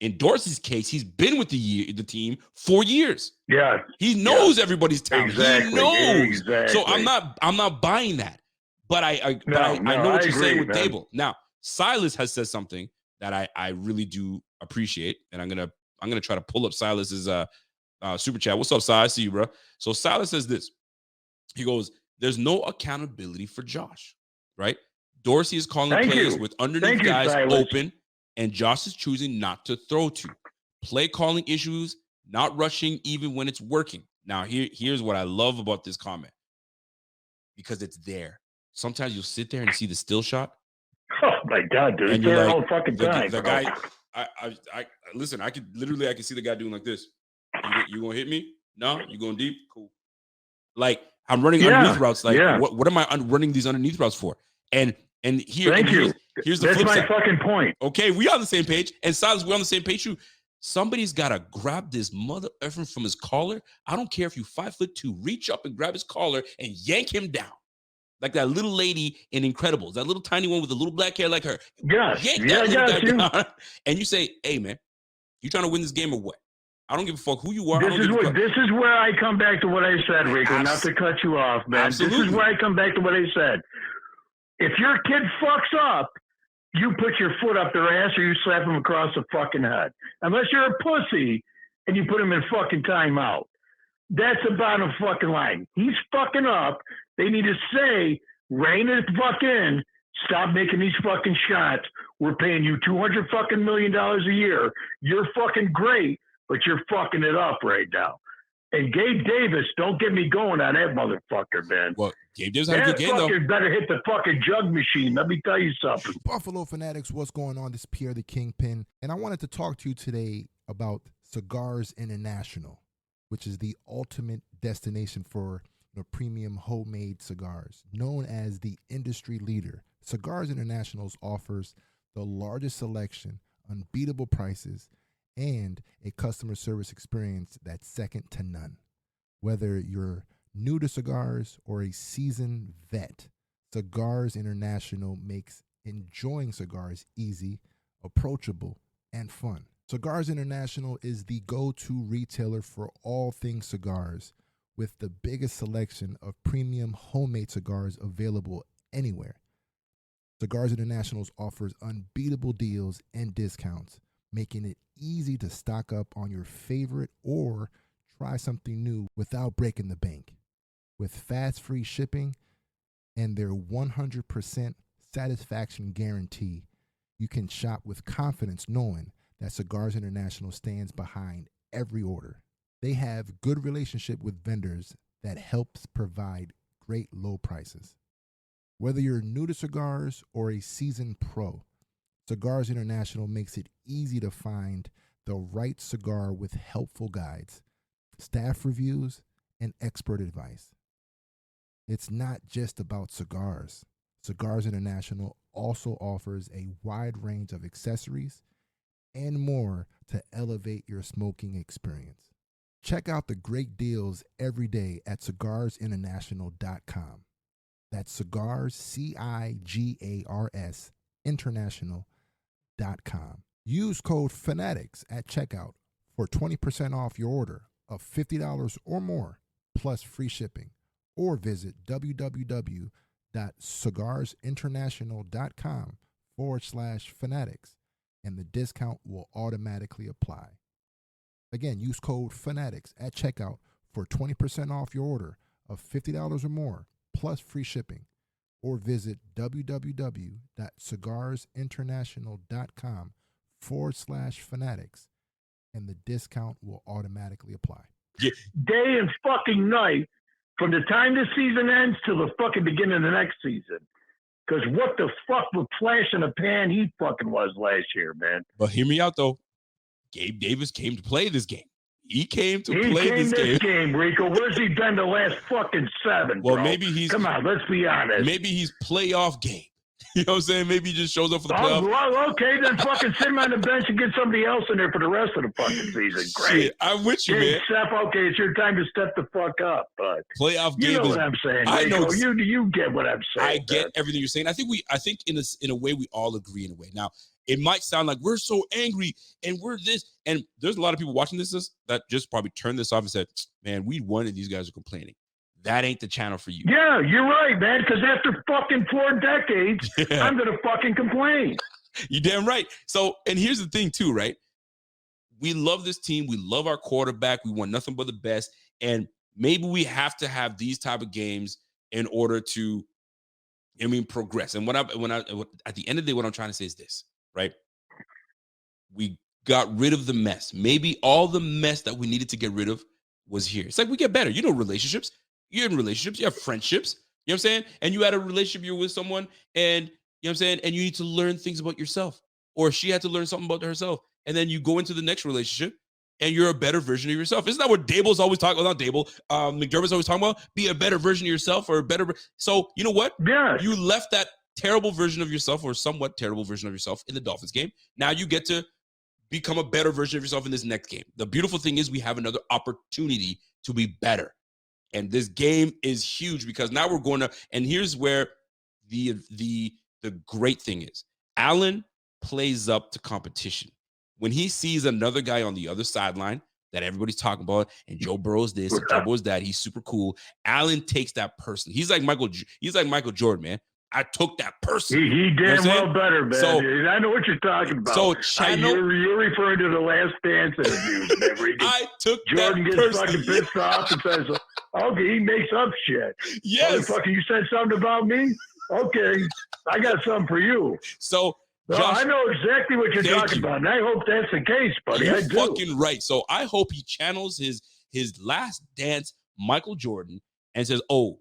In Dorsey's case, he's been with the team 4 years. Yeah, he knows everybody's talent. Exactly. He knows. Exactly. So I'm not buying that. But I know what you're saying with Dable. Now, Silas has said something that I really do appreciate, and I'm gonna try to pull up Silas's super chat. What's up, Silas? See you, bro. So Silas says this. He goes, "There's no accountability for Josh, right? Dorsey is calling plays with underneath guys open." And Josh is choosing not to throw to. Play calling issues, not rushing even when it's working. Now, here's what I love about this comment. Because it's there. Sometimes you'll sit there and see the still shot. Oh, my God, dude. It's there all fucking time. The guy, listen, I can see the guy doing like this. You going to hit me? No? You going deep? Cool. Like, I'm running underneath routes. Like, what am I running these underneath routes for? And here's the flip side. That's my fucking point. Okay, we on the same page. And Silas, we're on the same page too. Somebody's got to grab this mother effer from his collar. I don't care if you 5'2", reach up and grab his collar and yank him down. Like that little lady in Incredibles, that little tiny one with the little black hair like her. Yes. Yank that little guy down. And you say, hey, man, you trying to win this game or what? I don't give a fuck who you are. This is where I come back to what I said, Rico, not to cut you off, man. Absolutely. This is where I come back to what I said. If your kid fucks up, you put your foot up their ass or you slap them across the fucking head. Unless you're a pussy and you put him in fucking timeout. That's the bottom fucking line. He's fucking up. They need to say, rein it the fuck in. Stop making these fucking shots. We're paying you $200 fucking million a year. You're fucking great, but you're fucking it up right now. And Gabe Davis, don't get me going on that motherfucker, man. Well, Gabe Davis had a That good game, though. fucker better hit the fucking jug machine. Let me tell you something. Buffalo Fanatics, what's going on? This is Pierre the Kingpin, and I wanted to talk to you today about Cigars International, which is the ultimate destination for premium homemade cigars. Known as the industry leader, Cigars International offers the largest selection, unbeatable prices, and a customer service experience that's second to none. Whether you're new to cigars or a seasoned vet, Cigars International makes enjoying cigars easy, approachable, and fun. Cigars International is the go-to retailer for all things cigars, with the biggest selection of premium homemade cigars available anywhere. Cigars International offers unbeatable deals and discounts, making it easy to stock up on your favorite or try something new without breaking the bank. With fast free shipping and their 100% satisfaction guarantee, you can shop with confidence knowing that Cigars International stands behind every order. They have good relationship with vendors that helps provide great low prices. Whether you're new to cigars or a seasoned pro, Cigars International makes it easy to find the right cigar with helpful guides, staff reviews, and expert advice. It's not just about cigars. Cigars International also offers a wide range of accessories and more to elevate your smoking experience. Check out the great deals every day at cigarsinternational.com. That's cigars, CIGARS, international.com. Use code FANATICS at checkout for 20% off your order of $50 or more, plus free shipping. Or visit www.cigarsinternational.com/fanatics, and the discount will automatically apply. Again, use code FANATICS at checkout for 20% off your order of $50 or more, plus free shipping. Or visit www.cigarsinternational.com/fanatics, and the discount will automatically apply. Day and fucking night from the time the season ends till the fucking beginning of the next season. Because what the fuck with flash in the pan he fucking was last year, man. But hear me out, though. Gabe Davis came to play this game. He came to play this game. Rico. Where's he been the last fucking 7? Well, bro? maybe he's. Come on, let's be honest. Maybe he's playoff game. You know what I'm saying? Maybe he just shows up for the playoff. Oh, well, okay, then fucking sit him on the bench and get somebody else in there for the rest of the fucking season. Great. Shit, I'm with you, Hey, man. Steph, okay, it's your time to step the fuck up. But Playoff you game know is. what I'm saying. I know. Rico. You get what I'm saying. I get man. everything you're saying. I think in a way we all agree in a way. Now, it might sound like we're so angry and we're this, and there's a lot of people watching this that just probably turned this off and said, "Man, we won and these guys are complaining." That ain't the channel for you. Yeah, you're right, man. Because after fucking 4 decades, I'm gonna fucking complain. You're damn right. So, and here's the thing too, right? We love this team. We love our quarterback. We want nothing but the best. And maybe we have to have these type of games in order to, progress. And at the end of the day, what I'm trying to say is this, right? We got rid of the mess. Maybe all the mess that we needed to get rid of was here. It's like we get better. You know, relationships. You're in relationships. You have friendships. You know what I'm saying? And you had a relationship. You're with someone, and you know what I'm saying? And you need to learn things about yourself. Or she had to learn something about herself. And then you go into the next relationship, and you're a better version of yourself. Isn't that what Dable's always talking about? Not Dable. McDermott's always talking about? Be a better version of yourself, or a better. So, you know what? Yeah. You left that terrible version of yourself, or somewhat terrible version of yourself, in the Dolphins game. Now you get to become a better version of yourself in this next game. The beautiful thing is we have another opportunity to be better. And this game is huge because now we're going to, and here's where the great thing is. Allen plays up to competition. When he sees another guy on the other sideline that everybody's talking about, and Joe Burrow's this, and Joe Burrow's that, he's super cool. Allen takes that person. He's like Michael Jordan, man. I took that person. He did well better, man. So, I know what you're talking about. So you're referring to the Last Dance interviews. I took Jordan that gets person. fucking pissed off and says, "Okay, he makes up shit." Yes. Motherfucker, you said something about me? Okay, I got something for you. So Josh, I know exactly what you're talking about, and I hope that's the case, buddy. You're I do. fucking right. So I hope he channels his his last dance Michael Jordan and says, oh,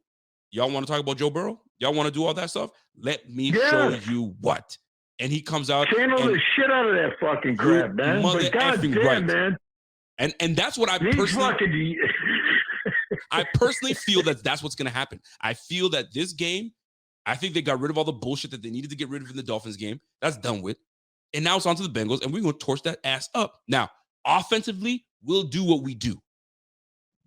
y'all want to talk about Joe Burrow? Y'all want to do all that stuff? Let me show you what. And he comes out. Channel the shit out of that fucking crap, man. But goddamn, man. And that's what I personally feel that's what's going to happen. I feel that this game, I think they got rid of all the bullshit that they needed to get rid of in the Dolphins game. That's done with. And now it's on to the Bengals, and we're going to torch that ass up. Now, offensively, we'll do what we do.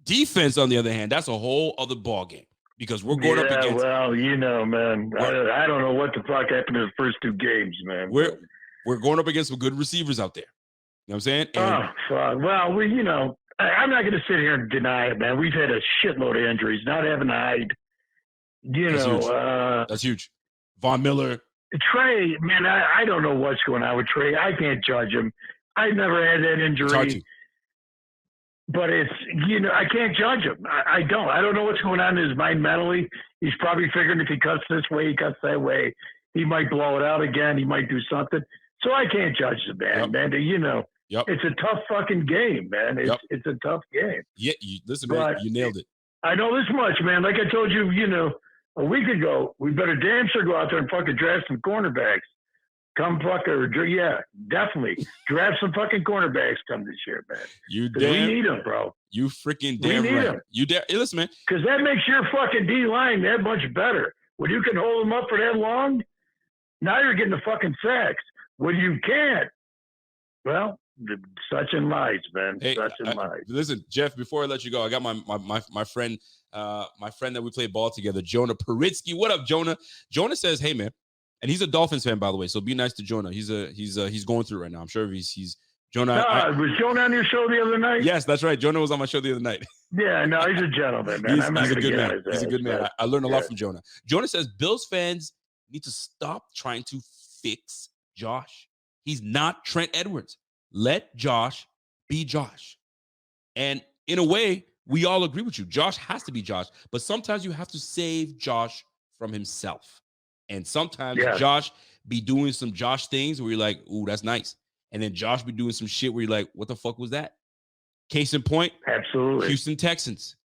Defense, on the other hand, that's a whole other ball game because we're going up against. Well, you know, man, I don't know what the fuck happened in the first two games, man. We're going up against some good receivers out there. You know what I'm saying? And, fuck. Well, you know, I'm not going to sit here and deny it, man. We've had a shitload of injuries. Not having Hyde, that's huge. Von Miller. Trey, man, I don't know what's going on with Trey. I can't judge him. I've never had that injury. But it's, you know, I can't judge him. I don't know what's going on in his mind mentally. He's probably figuring if he cuts this way, he cuts that way, he might blow it out again. He might do something. So I can't judge the man, man. You know, it's a tough fucking game, man. It's a tough game. Yeah, listen, man, you nailed it. I know this much, man. Like I told you, you know, a week ago, we better damn sure go out there and fucking draft some cornerbacks. Come definitely draft some fucking cornerbacks come this year, man. We need them, bro. You freaking damn right. Hey, listen, man. Because that makes your fucking D line that much better. When you can hold them up for that long, now you're getting the fucking sacks. When you can't, well, such in lies, man. Such in lies. Listen, Jeff. Before I let you go, I got my friend that we played ball together, Jonah Paritsky. What up, Jonah? Jonah says, "Hey, man." And he's a Dolphins fan, by the way. So be nice to Jonah. He's going through right now. I'm sure he's Jonah. Was Jonah on your show the other night? Yes, that's right. Jonah was on my show the other night. Yeah, no, he's a gentleman, man. He's a good man. He's a good man. I learned a lot from Jonah. Jonah says Bills fans need to stop trying to fix Josh. He's not Trent Edwards. Let Josh be Josh. And in a way, we all agree with you. Josh has to be Josh. But sometimes you have to save Josh from himself. And sometimes Josh be doing some Josh things where you're like, ooh, that's nice. And then Josh be doing some shit where you're like, what the fuck was that? Case in point, absolutely. Houston Texans.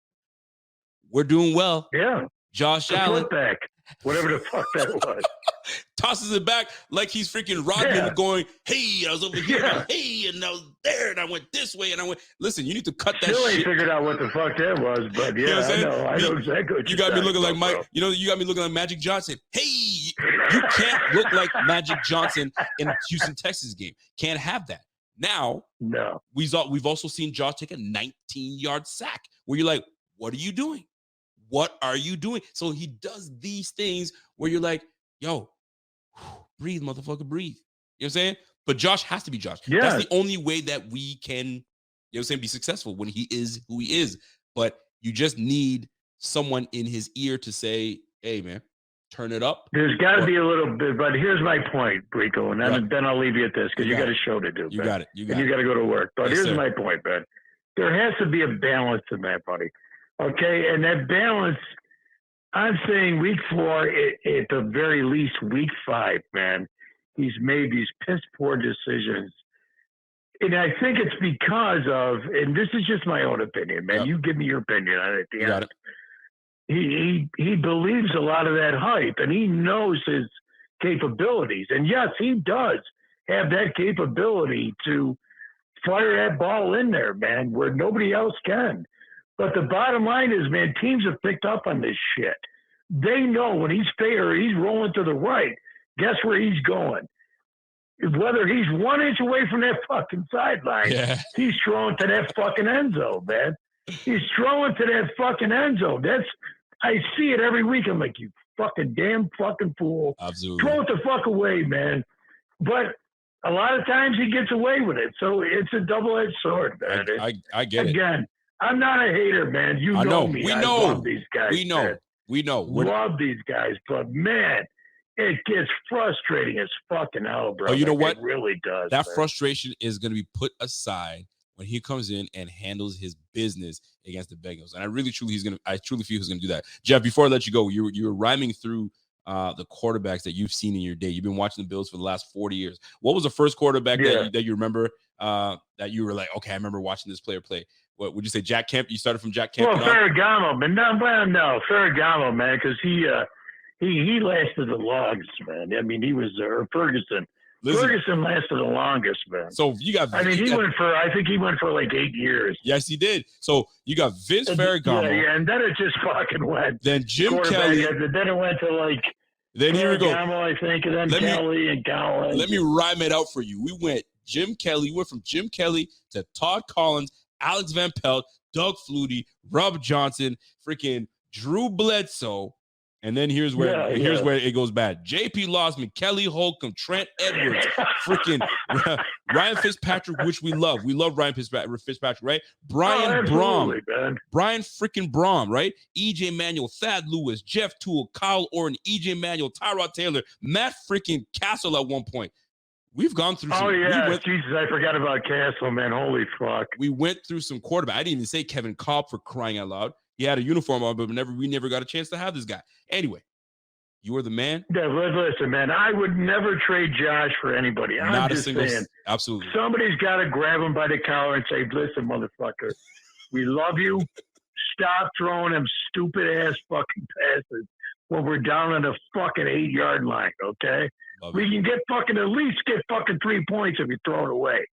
We're doing well. Yeah. Josh Allen. Back. Whatever the fuck that was. Tosses it back like he's freaking Rodman going, hey, I was over here, hey, and I was there, and I went this way, and I went. Listen, you need to cut that shit. Still ain't figured out what the fuck that was, but you know I know exactly what you got me looking like Mike. Bro. You know, you got me looking like Magic Johnson. Hey, you can't look like Magic Johnson in a Houston Texans game. Can't have that. Now, no. We've also seen Josh take a 19-yard sack where you're like, what are you doing? What are you doing? So he does these things where you're like, yo, breathe, motherfucker, breathe. You know what I'm saying? But Josh has to be Josh. Yeah. That's the only way that we can, you know what I'm saying, be successful when he is who he is. But you just need someone in his ear to say, hey, man, turn it up. There's got to be a little bit, but here's my point, Rico, and then I'll leave you at this because you got a show to do. You got it. You got Absolutely. Throw it the fuck away, man. But a lot of times he gets away with it. So it's a double-edged sword, man. I get it. Again, I'm not a hater, man. You know me. We know. I love these guys. We know. Man. We know. Love these guys, but man, it gets frustrating as fucking hell, bro. Oh, you know what? It really does. That man. Frustration is going to be put aside when he comes in and handles his business against the Bengals. And I truly feel he's going to do that. Jeff, before I let you go, you were rhyming through the quarterbacks that you've seen in your day. You've been watching the Bills for the last 40 years. What was the first quarterback that you remember that you were like, okay, I remember watching this player play? what would you say, Jack Kemp? You started from Jack Kemp? Well, Ferragamo, but no, Ferragamo, man, because he lasted the longest, man. I mean, he was Ferguson. Listen, Ferguson lasted the longest, man. so you got. I mean, I think he went for like 8 years. Yes, he did. So you got Vince Ferragamo. Yeah, and then it just fucking went. Then Jim Kelly. Then it went to like. Then here we go. I think, and then Kelly and Collins. Let me rhyme it out for you. We went Jim Kelly. We went from Jim Kelly to Todd Collins, Alex Van Pelt, Doug Flutie, Rob Johnson, freaking Drew Bledsoe. And then here's where it goes bad. J.P. Losman, Kelly Holcomb, Trent Edwards, freaking Ryan Fitzpatrick, which we love. We love Ryan Fitzpatrick, right? Brian Brom. Man. Brian freaking Brom, right? E.J. Manuel, Thad Lewis, Jeff Toole, Kyle Orton, E.J. Manuel, Tyrod Taylor, Matt freaking Castle at one point. We've gone through some. Oh, yeah. Jesus, I forgot about Castle, man. Holy fuck. We went through some quarterback. I didn't even say Kevin Kolb for crying out loud. He had a uniform on, but we never got a chance to have this guy. Anyway, you are the man. Yeah, listen, man, I would never trade Josh for anybody. I'm Not a just single. saying, Absolutely. somebody's got to grab him by the collar and say, listen, motherfucker, we love you. Stop throwing them stupid-ass fucking passes when we're down on the fucking 8-yard line, okay? We can at least get fucking 3 points if you throw it away.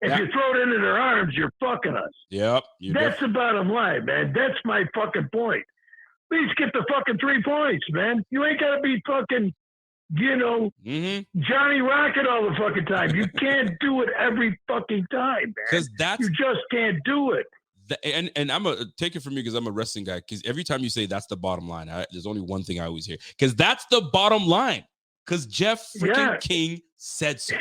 If you throw it into their arms, you're fucking us. Yep. That's the bottom line, man. That's my fucking point. Please get the fucking 3 points, man. You ain't got to be fucking, Johnny Rocket all the fucking time. You can't do it every fucking time, man. You just can't do it. And I'm going to take it from you because I'm a wrestling guy. Because every time you say that's the bottom line, there's only one thing I always hear. Because that's the bottom line. Because Jeff freaking King said so.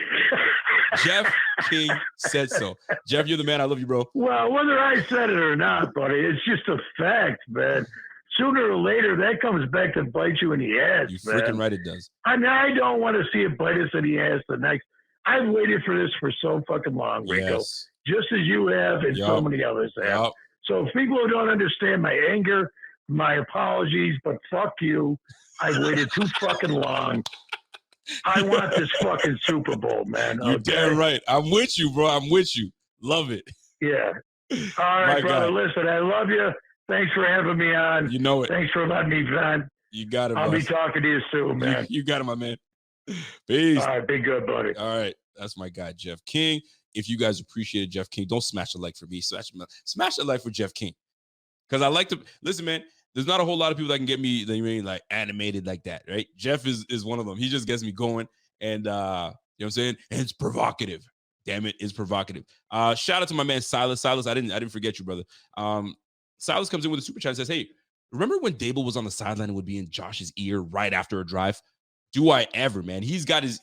Jeff King said so. Jeff, you're the man. I love you, bro. Well, whether I said it or not, buddy, it's just a fact, man. Sooner or later, that comes back to bite you in the ass, You're freaking right, it does. And I don't want to see it bite us in the ass the next. I've waited for this for so fucking long, Rico. Yes. Just as you have and so many others have. So if people don't understand my anger, my apologies, but fuck you. I've waited too fucking long. I want this fucking Super Bowl, man. You're damn right. I'm with you, bro. I'm with you. Love it. Yeah. All right, brother. Listen, I love you. Thanks for having me on. You know it. Thanks for letting me on. You got it, I'll be talking to you soon, man. You got it, my man. Peace. All right, be good, buddy. All right. That's my guy, Jeff King. If you guys appreciated Jeff King, don't smash a like for me. Smash a like for Jeff King. Because I like to listen, man. There's not a whole lot of people that can get me like animated like that, right? Jeff is one of them. He just gets me going, and you know what I'm saying? And it's provocative. Damn it, it's provocative. Shout out to my man Silas. Silas, I didn't forget you, brother. Silas comes in with a super chat and says, "Hey, remember when Dable was on the sideline and would be in Josh's ear right after a drive? Do I ever, man? He's got his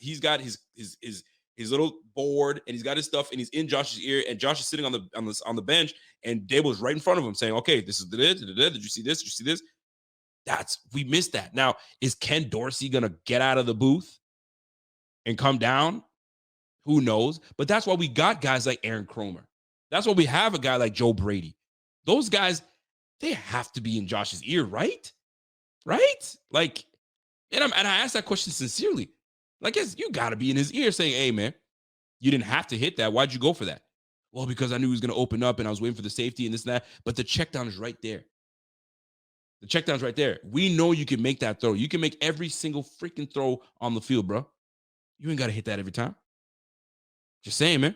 little board and he's got his stuff and he's in Josh's ear and Josh is sitting on the bench and Dable's right in front of him saying, okay, this is the did you see this? Did you see this? We missed that. Now, is Ken Dorsey gonna get out of the booth and come down? Who knows? But that's why we got guys like Aaron Cromer. That's why we have a guy like Joe Brady. Those guys, they have to be in Josh's ear, right? Right? Like, and I asked that question sincerely. Like, yes, you got to be in his ear saying, hey, man, you didn't have to hit that. Why'd you go for that? Well, because I knew he was going to open up and I was waiting for the safety and this and that. But the check down is right there. The check down's right there. We know you can make that throw. You can make every single freaking throw on the field, bro. You ain't got to hit that every time. Just saying, man.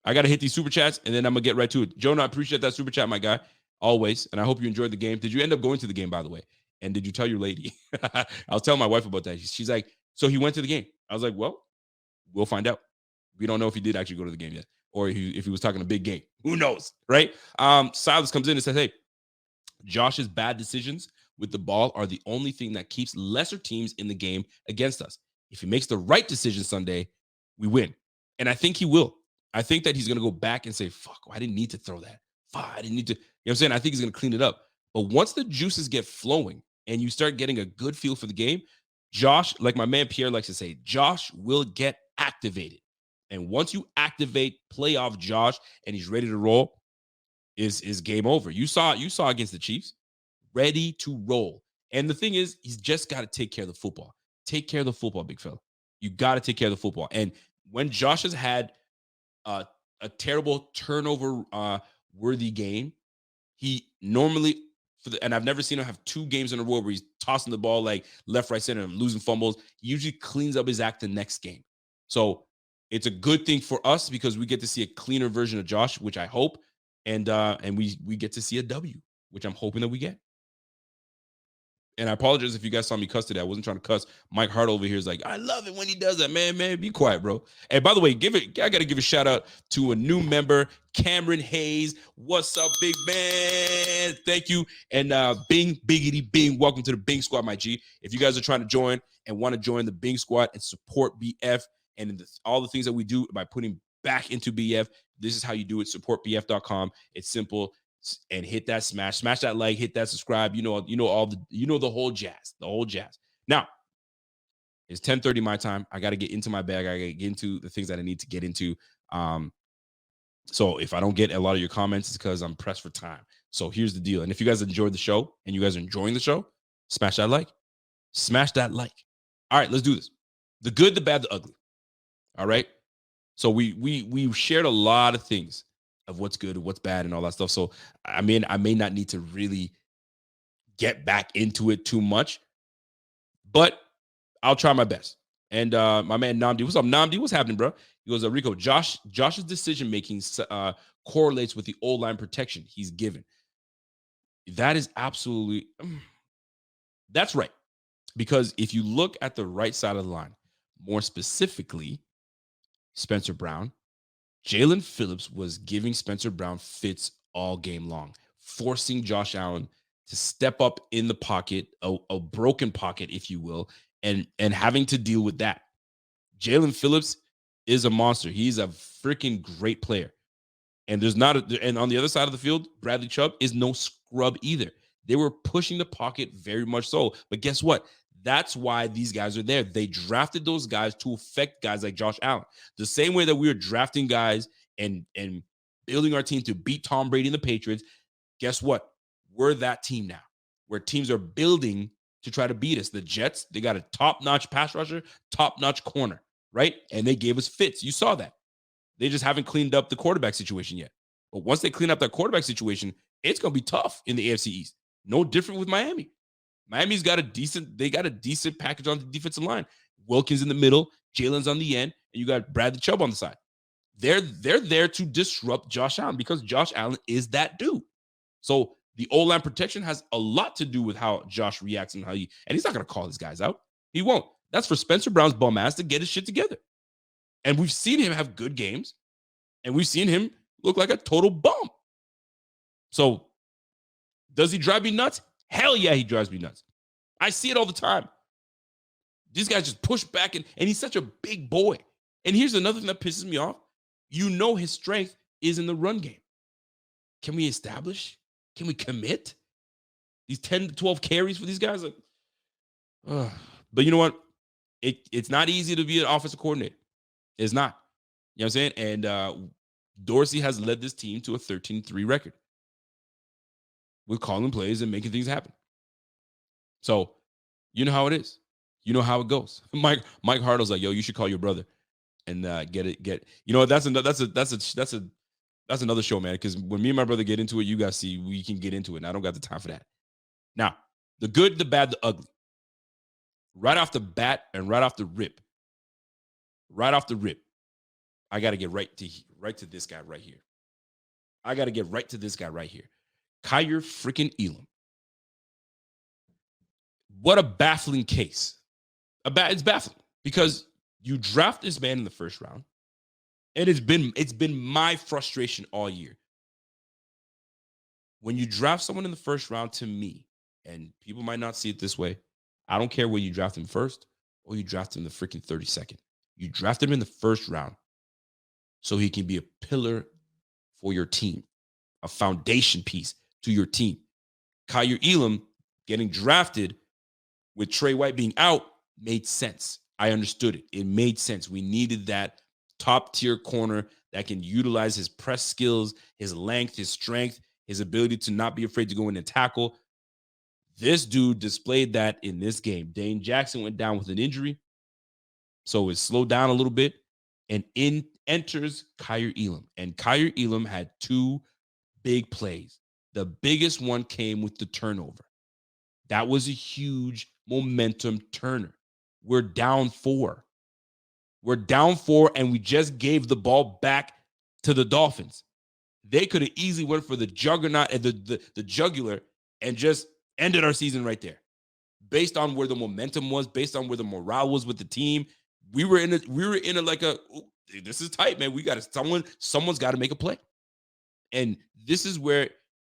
I got to hit these super chats and then I'm going to get right to it. Jonah, I appreciate that super chat, my guy. Always. And I hope you enjoyed the game. Did you end up going to the game, by the way? And did you tell your lady? I was telling my wife about that. She's like, so he went to the game. I was like, well, we'll find out. We don't know if he did actually go to the game yet or if he was talking a big game. Who knows, right? Silas comes in and says, hey, Josh's bad decisions with the ball are the only thing that keeps lesser teams in the game against us. If he makes the right decision Sunday, we win. And I think he will. I think that he's going to go back and say, fuck, I didn't need to throw that. Fuck, I didn't need to. You know what I'm saying? I think he's going to clean it up. But once the juices get flowing and you start getting a good feel for the game, Josh, like my man Pierre likes to say, Josh will get activated. And once you activate playoff Josh and he's ready to roll, is game over. You saw against the Chiefs, ready to roll. And the thing is, he's just got to take care of the football. Take care of the football, big fella. You got to take care of the football. And when Josh has had a terrible turnover worthy game, he normally and I've never seen him have 2 games in a row where he's tossing the ball like left, right, center, and losing fumbles. He usually cleans up his act the next game. So it's a good thing for us because we get to see a cleaner version of Josh, which I hope, and we get to see a W, which I'm hoping that we get. And I apologize if you guys saw me cuss today. I wasn't trying to cuss. Mike Hart over here is like, I love it when he does that, man. Be quiet, bro. And by the way, I got to give a shout out to a new member, Cameron Hayes. What's up, big man? Thank you. And Bing, Biggity, Bing. Welcome to the Bing Squad, my G. If you guys are trying to join and want to join the Bing Squad and support BF and all the things that we do by putting back into BF, this is how you do it. Supportbf.com. It's simple. And hit that smash that like, hit that subscribe. You know the whole jazz. Now it's 10:30 my time. I got to get into my bag. I got to get into the things that I need to get into. So if I don't get a lot of your comments, it's because I'm pressed for time. So here's the deal. And if you guys enjoyed the show and you guys are enjoying the show, smash that like. All right, let's do this. The good, the bad, the ugly. All right. So we shared a lot of things of what's good, what's bad, and all that stuff. So I mean, I may not need to really get back into it too much, but I'll try my best. And my man Namdi, what's up, Namdi? What's happening, bro? He goes, Rico, Josh's decision making correlates with the O-line protection he's given. That is absolutely, that's right. Because if you look at the right side of the line, more specifically, Spencer Brown, Jalen Phillips was giving Spencer Brown fits all game long, forcing Josh Allen to step up in the pocket, a broken pocket, if you will, and having to deal with that. Jalen Phillips is a monster. He's a freaking great player. And and on the other side of the field, Bradley Chubb is no scrub either. They were pushing the pocket very much so. But guess what? That's why these guys are there. They drafted those guys to affect guys like Josh Allen. The same way that we were drafting guys and building our team to beat Tom Brady and the Patriots, guess what? We're that team now, where teams are building to try to beat us. The Jets, they got a top-notch pass rusher, top-notch corner, right? And they gave us fits. You saw that. They just haven't cleaned up the quarterback situation yet. But once they clean up that quarterback situation, it's going to be tough in the AFC East. No different with Miami. Miami's got a decent package on the defensive line. Wilkins in the middle, Jalen's on the end, and you got Bradley Chubb on the side. They're there to disrupt Josh Allen because Josh Allen is that dude. So the O-line protection has a lot to do with how Josh reacts and and he's not going to call his guys out. He won't. That's for Spencer Brown's bum ass to get his shit together. And we've seen him have good games, and we've seen him look like a total bum. So does he drive me nuts? Hell yeah, he drives me nuts. I see it all the time. These guys just push back, and he's such a big boy. And here's another thing that pisses me off. You know his strength is in the run game. Can we establish? Can we commit? These 10 to 12 carries for these guys? But you know what? It's not easy to be an offensive coordinator. It's not. You know what I'm saying? And Dorsey has led this team to a 13-3 record with calling plays and making things happen. So you know how it is. You know how it goes. Mike Hartle's like, yo, you should call your brother and get it. You know, that's another show, man. Because when me and my brother get into it, you guys see we can get into it. And I don't got the time for that. Now, the good, the bad, the ugly. Right off the bat and right off the rip, I got to get right to this guy right here. Kyer freaking Elam. What a baffling case. It's baffling because you draft this man in the first round, and it's been my frustration all year. When you draft someone in the first round, to me, and people might not see it this way, I don't care whether you draft him first or you draft him in the freaking 32nd. You draft him in the first round so he can be a pillar for your team, a foundation piece to your team. Kyer Elam getting drafted with Trey White being out made sense. I understood it. It made sense. We needed that top-tier corner that can utilize his press skills, his length, his strength, his ability to not be afraid to go in and tackle. This dude displayed that in this game. Dane Jackson went down with an injury, so it slowed down a little bit, and in enters Kyer Elam. And Kyer Elam had two big plays. The biggest one came with the turnover. That was a huge momentum turner. We're down 4. We're down 4, and we just gave the ball back to the Dolphins. They could have easily went for the juggernaut and the jugular and just ended our season right there. Based on where the momentum was, based on where the morale was with the team, we were in a like a, this is tight, man. We got to someone's got to make a play. And this is where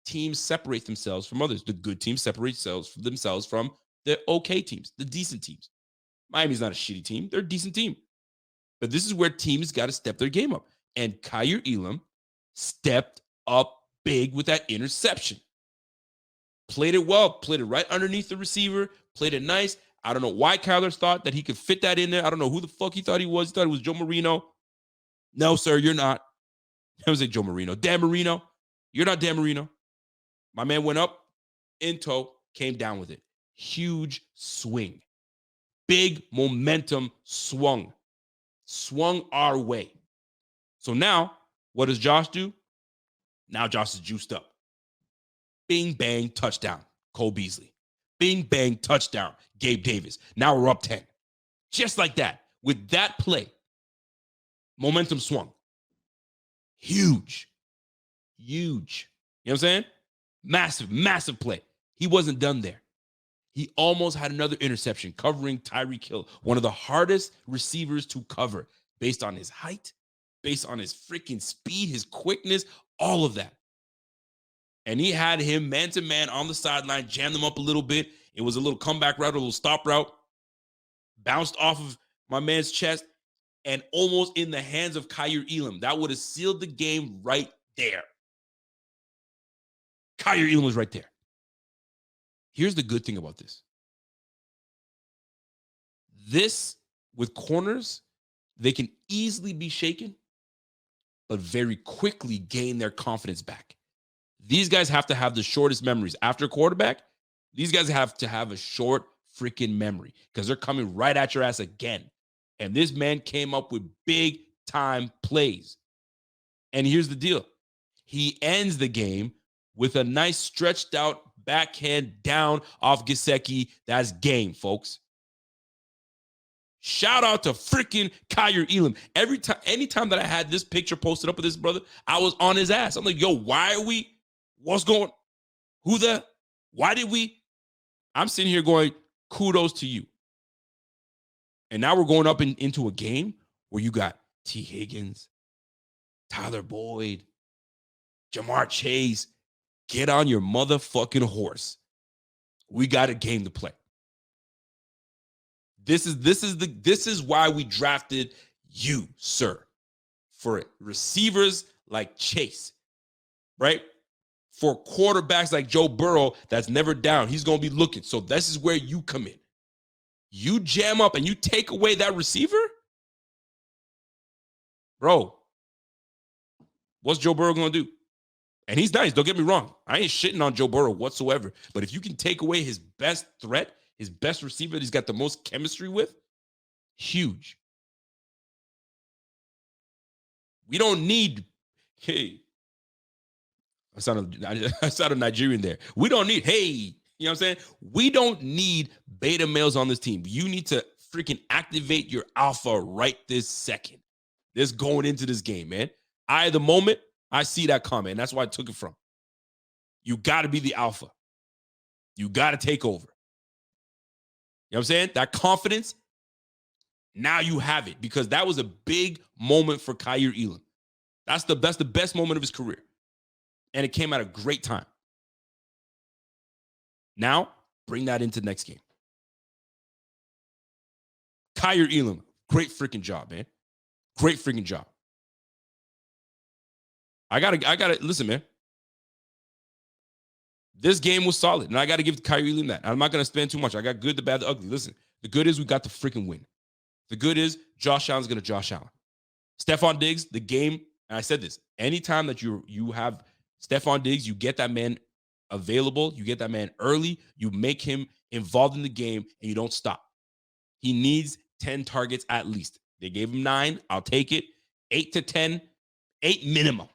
teams separate themselves from others. The good teams separate themselves from the okay teams, the decent teams. Miami's not a shitty team. They're a decent team. But this is where teams got to step their game up. And Kaiir Elam stepped up big with that interception. Played it well, played it right underneath the receiver, played it nice. I don't know why Kyler thought that he could fit that in there. I don't know who the fuck he thought he was. He thought it was Joe Marino. No, sir, you're not. I was like Joe Marino. Dan Marino. You're not Dan Marino. My man went up in tow, came down with it. Huge swing. Big momentum swung our way. So now, what does Josh do? Now Josh is juiced up. Bing, bang, touchdown, Cole Beasley. Bing, bang, touchdown, Gabe Davis. Now we're up 10. Just like that. With that play, momentum swung. Huge. You know what I'm saying? Massive play. He wasn't done there. He almost had another interception covering Tyreek Hill, one of the hardest receivers to cover based on his height, based on his freaking speed, his quickness, all of that. And he had him man-to-man on the sideline, jammed him up a little bit. It was a little comeback route, a little stop route. Bounced off of my man's chest and almost in the hands of Kaiir Elam. That would have sealed the game right there. Kaiir Elam was right there. Here's the good thing about this. This, with corners, they can easily be shaken, but very quickly gain their confidence back. These guys have to have the shortest memories. After quarterback, these guys have to have a short freaking memory because they're coming right at your ass again. And this man came up with big time plays. And here's the deal. He ends the game with a nice stretched out backhand down off Gesicki. That's game, folks. Shout out to freaking Kaiir Elam. Anytime that I had this picture posted up of this brother, I was on his ass. I'm like, yo, why are we? What's going? Why did we? I'm sitting here going, kudos to you. And now we're going up into a game where you got T. Higgins, Tyler Boyd, Jamar Chase. Get on your motherfucking horse. We got a game to play. This is why we drafted you, sir. For receivers like Chase, right? For quarterbacks like Joe Burrow that's never down. He's going to be looking. So this is where you come in. You jam up and you take away that receiver? Bro, what's Joe Burrow going to do? And he's nice. Don't get me wrong. I ain't shitting on Joe Burrow whatsoever. But if you can take away his best threat, his best receiver that he's got the most chemistry with, huge. We don't need, hey, I sounded Nigerian there. We don't need, hey, you know what I'm saying? We don't need beta males on this team. You need to freaking activate your alpha right this second. This going into this game, man. The moment I see that comment, and that's where I took it from. You got to be the alpha. You got to take over. You know what I'm saying? That confidence, now you have it because that was a big moment for Kaiir Elam. That's the best moment of his career. And it came at a great time. Now, bring that into the next game. Kaiir Elam, great freaking job, man. Great freaking job. I gotta listen, man. This game was solid, and I gotta give Kaiir Elam that. I'm not gonna spend too much. I got good, the bad, the ugly. Listen, the good is we got the freaking win. The good is Josh Allen's gonna Josh Allen. Stephon Diggs, the game, and I said this, anytime that you have Stephon Diggs, you get that man available, you get that man early, you make him involved in the game, and you don't stop. He needs 10 targets at least. They gave him 9. I'll take it. 8 to 10, 8 minimum.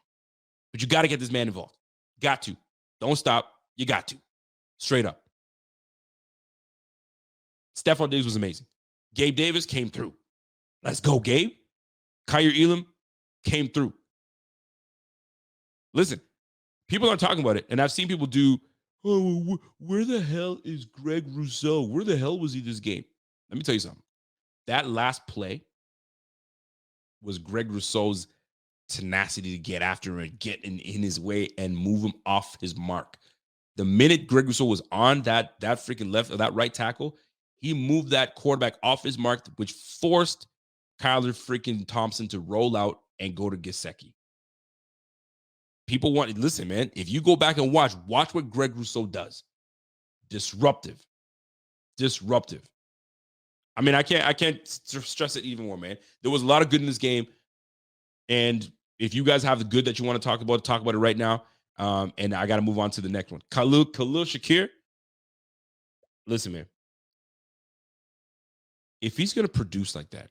But you got to get this man involved. Got to. Don't stop. You got to. Straight up. Stephon Diggs was amazing. Gabe Davis came through. Let's go, Gabe. Kyer Elam came through. Listen, people aren't talking about it, and I've seen people do, oh, where the hell is Greg Rousseau? Where the hell was he this game? Let me tell you something. That last play was Greg Rousseau's tenacity to get after him and get in his way and move him off his mark. The minute Greg Rousseau was on that freaking left or that right tackle, he moved that quarterback off his mark, which forced Kyler freaking Thompson to roll out and go to Gesicki. People listen, man, if you go back and watch what Greg Rousseau does. Disruptive. I mean, I can't stress it even more, man. There was a lot of good in this game. And if you guys have the good that you want to talk about it right now. And I got to move on to the next one. Khalil Shakir. Listen, man. If he's going to produce like that,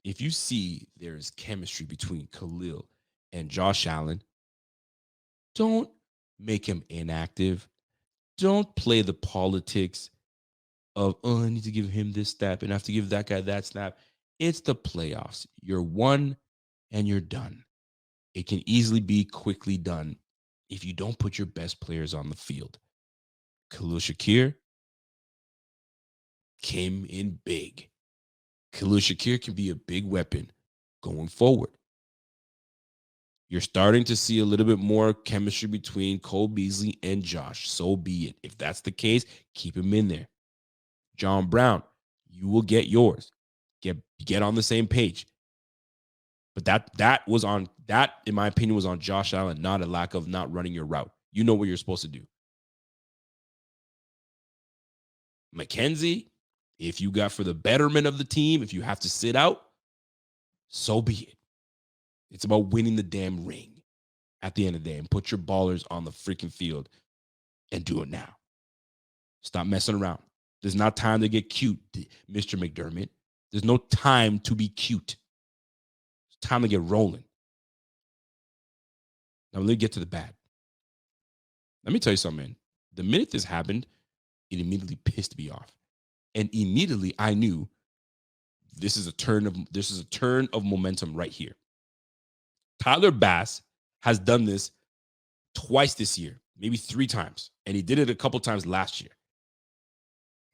if you see there's chemistry between Khalil and Josh Allen, don't make him inactive. Don't play the politics of, I need to give him this snap and I have to give that guy that snap. It's the playoffs. You're one and you're done. It can easily be quickly done if you don't put your best players on the field. Khalil Shakir came in big. Khalil Shakir can be a big weapon going forward. You're starting to see a little bit more chemistry between Cole Beasley and Josh. So be it. If that's the case, keep him in there. John Brown, you will get yours. Get on the same page. But that, in my opinion, was on Josh Allen, not a lack of not running your route. You know what you're supposed to do. McKenzie, if you got for the betterment of the team, if you have to sit out, so be it. It's about winning the damn ring at the end of the day and put your ballers on the freaking field and do it now. Stop messing around. There's not time to get cute, Mr. McDermott. There's no time to be cute. It's time to get rolling. Now, let me get to the bad. Let me tell you something, man. The minute this happened, it immediately pissed me off. And immediately I knew this is a turn of momentum right here. Tyler Bass has done this twice this year, maybe 3 times, and he did it a couple times last year.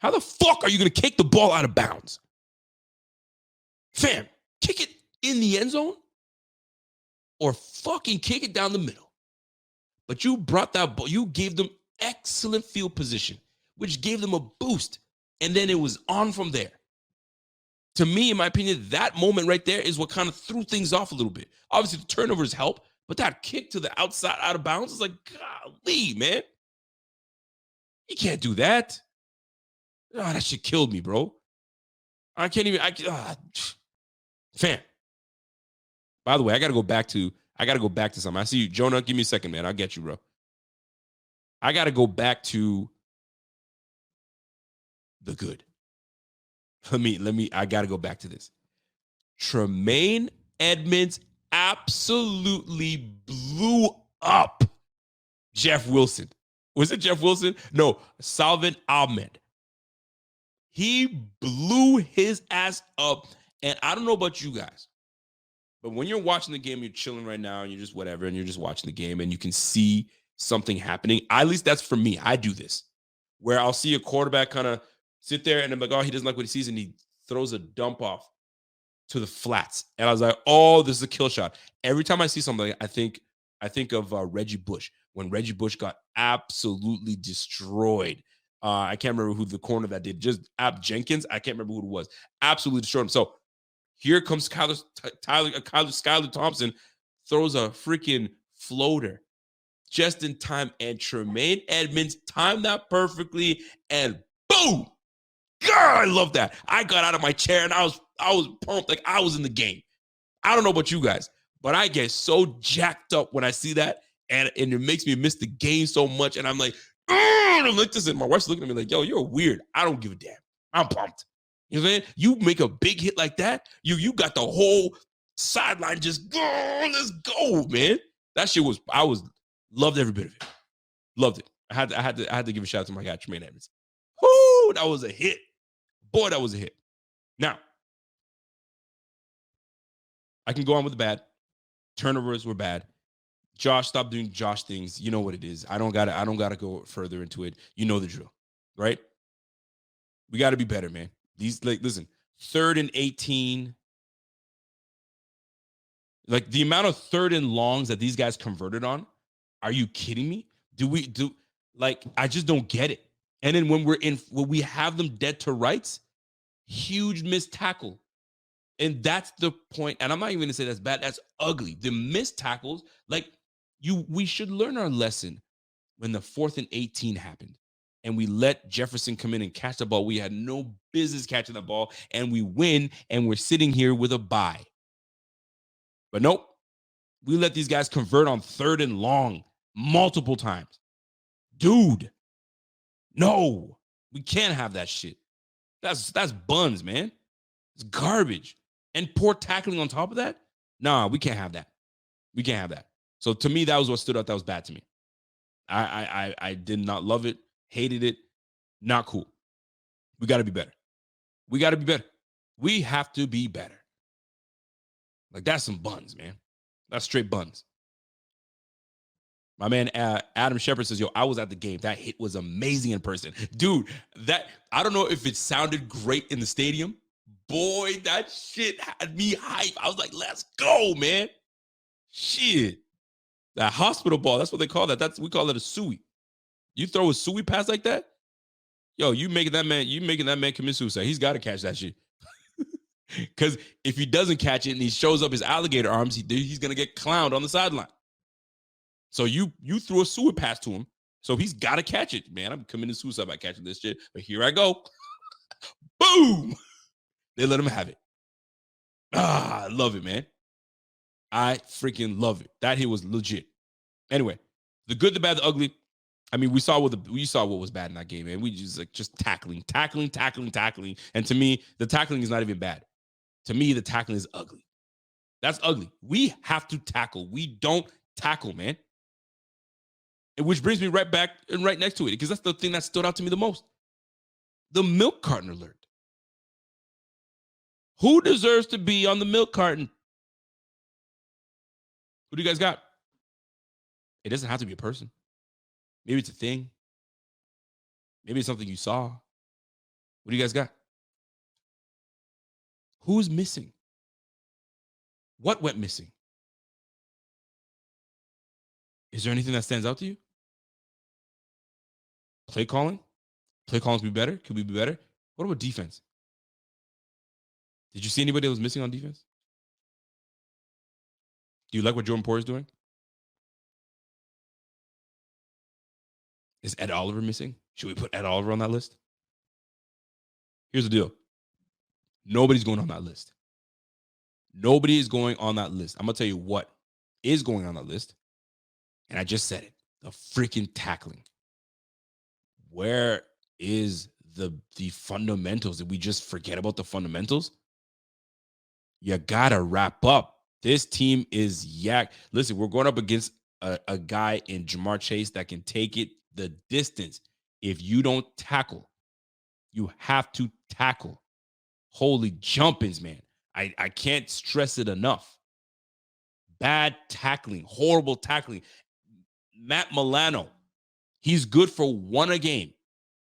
How the fuck are you going to kick the ball out of bounds? Fam, kick it in the end zone or fucking kick it down the middle. But you brought that ball, you gave them excellent field position, which gave them a boost, and then it was on from there. To me, in my opinion, that moment right there is what kind of threw things off a little bit. Obviously, the turnovers help, but that kick to the outside out of bounds is like, golly, man. You can't do that. Oh, that shit killed me, bro. I can't even. Fam. By the way, I gotta go back to something. I see you, Jonah. Give me a second, man. I'll get you, bro. I gotta go back to the good. I gotta go back to this. Tremaine Edmonds absolutely blew up Jeff Wilson. Was it Jeff Wilson? No, Salvin Ahmed. He blew his ass up. And I don't know about you guys, but when you're watching the game, you're chilling right now and you're just whatever, and you're just watching the game and you can see something happening. At least that's for me. I do this where I'll see a quarterback kind of sit there and I'm like, oh, he doesn't like what he sees, and he throws a dump off to the flats. And I was like, oh, this is a kill shot. Every time I see something, I think of Reggie Bush, when Reggie Bush got absolutely destroyed. I can't remember who the corner that did, just Ab Jenkins. I can't remember who it was. Absolutely destroyed him. So here comes Skylar Thompson, throws a freaking floater just in time, and Tremaine Edmonds timed that perfectly, and boom! God, I love that. I got out of my chair and I was pumped like I was in the game. I don't know about you guys, but I get so jacked up when I see that, and it makes me miss the game so much. And I'm like, I'm like this, and my wife's looking at me like, yo, you're weird. I don't give a damn. I'm pumped. You know what I'm saying? You make a big hit like that, you got the whole sideline just go, let's go, man. That shit was, I was Loved every bit of it. Loved it. I had to give a shout out to my guy, Tremaine Edmonds. Whoo, that was a hit. Boy, that was a hit. Now, I can go on with the bad. Turnovers were bad. Josh, stop doing Josh things. You know what it is. I don't gotta go further into it. You know the drill, right? We gotta be better, man. Listen, 3rd and 18. Like the amount of 3rd and longs that these guys converted on. Are you kidding me? I just don't get it. And then when we have them dead to rights, huge missed tackle. And that's the point. And I'm not even going to say that's bad. That's ugly. The missed tackles, we should learn our lesson when the 4th and 18 happened. And we let Jefferson come in and catch the ball. We had no business catching the ball. And we win. And we're sitting here with a bye. But nope. We let these guys convert on 3rd and long multiple times. Dude. No. We can't have that shit. That's buns, man. It's garbage. And poor tackling on top of that? Nah, we can't have that. We can't have that. So to me, that was what stood out. That was bad to me. I did not love it. Hated it. Not cool. We got to be better. We got to be better. We have to be better. Like, that's some buns, man. That's straight buns. My man Adam Shepard says, yo, I was at the game. That hit was amazing in person. Dude, I don't know if it sounded great in the stadium. Boy, that shit had me hype. I was like, let's go, man. Shit. That hospital ball, that's what they call that. We call it a suey. You throw a suey pass like that, yo, you making that man commit suicide. He's got to catch that shit. Because if he doesn't catch it and he shows up his alligator arms, he's going to get clowned on the sideline. So you threw a suey pass to him, so he's got to catch it. Man, I'm committing suicide by catching this shit. But here I go. Boom. They let him have it. I love it, man. I freaking love it. That hit was legit. Anyway, the good, the bad, the ugly. I mean, we saw what was bad in that game, man. We just tackling. And to me, the tackling is not even bad. To me, the tackling is ugly. That's ugly. We have to tackle. We don't tackle, man. And which brings me right back and right next to it, because that's the thing that stood out to me the most. The milk carton alert. Who deserves to be on the milk carton? Who do you guys got? It doesn't have to be a person. Maybe it's a thing. Maybe it's something you saw. What do you guys got? Who's missing? What went missing? Is there anything that stands out to you? Play calling? Play calling could be better? Could we be better? What about defense? Did you see anybody that was missing on defense? Do you like what Jordan Poyer is doing? Is Ed Oliver missing? Should we put Ed Oliver on that list? Here's the deal. Nobody's going on that list. Nobody is going on that list. I'm going to tell you what is going on that list. And I just said it. The freaking tackling. Where is the fundamentals? Did we just forget about the fundamentals? You got to wrap up. This team is yak. Listen, we're going up against a guy in Jamar Chase that can take it the distance. If you don't tackle, you have to tackle. Holy jumpings, man. I can't stress it enough. Bad tackling, horrible tackling. Matt Milano, he's good for one a game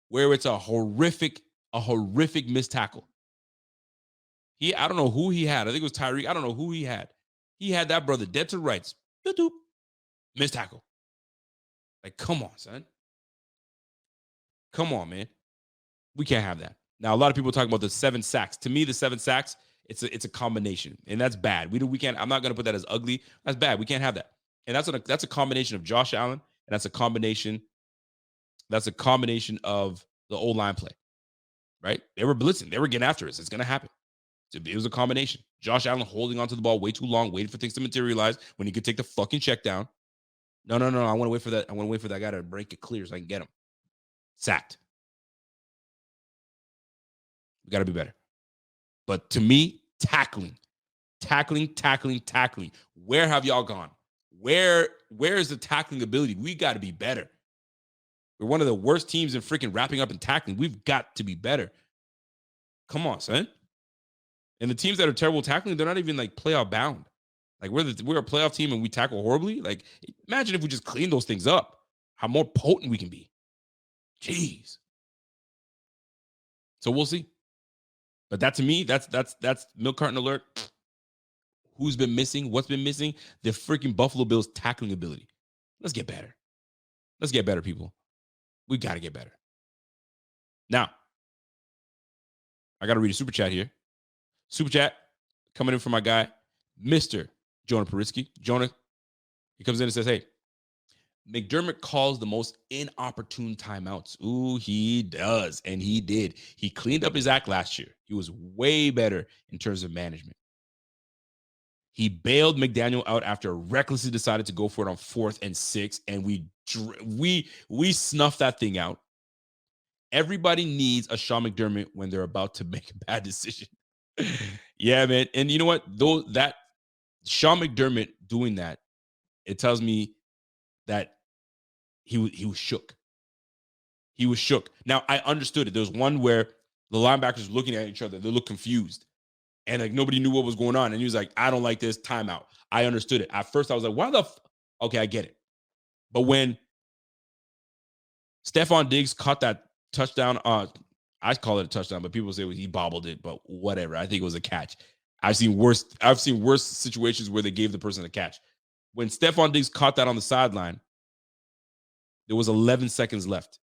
where it's a horrific missed tackle. I don't know who he had. I think it was Tyreek. I don't know who he had. He had that brother dead to rights. Missed tackle. Like, come on, son. Come on, man. We can't have that. Now, a lot of people talk about the 7 sacks. To me, the 7 sacks, it's a combination, and that's bad. We can't. I'm not going to put that as ugly. That's bad. We can't have that. And that's a combination of Josh Allen, and that's a combination of the O-line play. Right? They were blitzing. They were getting after us. It's going to happen. It was a combination. Josh Allen holding onto the ball way too long, waiting for things to materialize when he could take the fucking check down. No. I want to wait for that. I want to wait for that guy to break it clear so I can get him. Sacked. We got to be better. But to me, tackling. Where have y'all gone? where is the tackling ability? We got to be better. We're one of the worst teams in freaking wrapping up and tackling. We've got to be better. Come on, son. And the teams that are terrible tackling, they're not even like playoff bound. Like we're a playoff team and we tackle horribly. Like imagine if we just clean those things up, how more potent we can be. Jeez. So we'll see. But that to me, that's milk carton alert. Who's been missing? What's been missing? The freaking Buffalo Bills tackling ability. Let's get better. Let's get better, people. We got to get better. Now, I got to read a super chat here. Super chat coming in from my guy, Mr. Jonah Paritsky. Jonah, he comes in and says, hey, McDermott calls the most inopportune timeouts. Ooh, he does. And he did. He cleaned up his act last year. He was way better in terms of management. He bailed McDaniel out after recklessly decided to go for it on 4th and 6, and we snuffed that thing out. Everybody needs a Sean McDermott when they're about to make a bad decision. Yeah, man. And you know what? Though that Sean McDermott doing that, it tells me that he was shook. He was shook. Now, I understood it. There was one where the linebackers were looking at each other. They looked confused. And like nobody knew what was going on. And he was like, I don't like this, timeout. I understood it. At first, I was like, why the okay, I get it. But when Stephon Diggs caught that touchdown, I call it a touchdown, but people say he bobbled it, but whatever. I think it was a catch. I've seen worse situations where they gave the person a catch. When Stephon Diggs caught that on the sideline, there was 11 seconds left.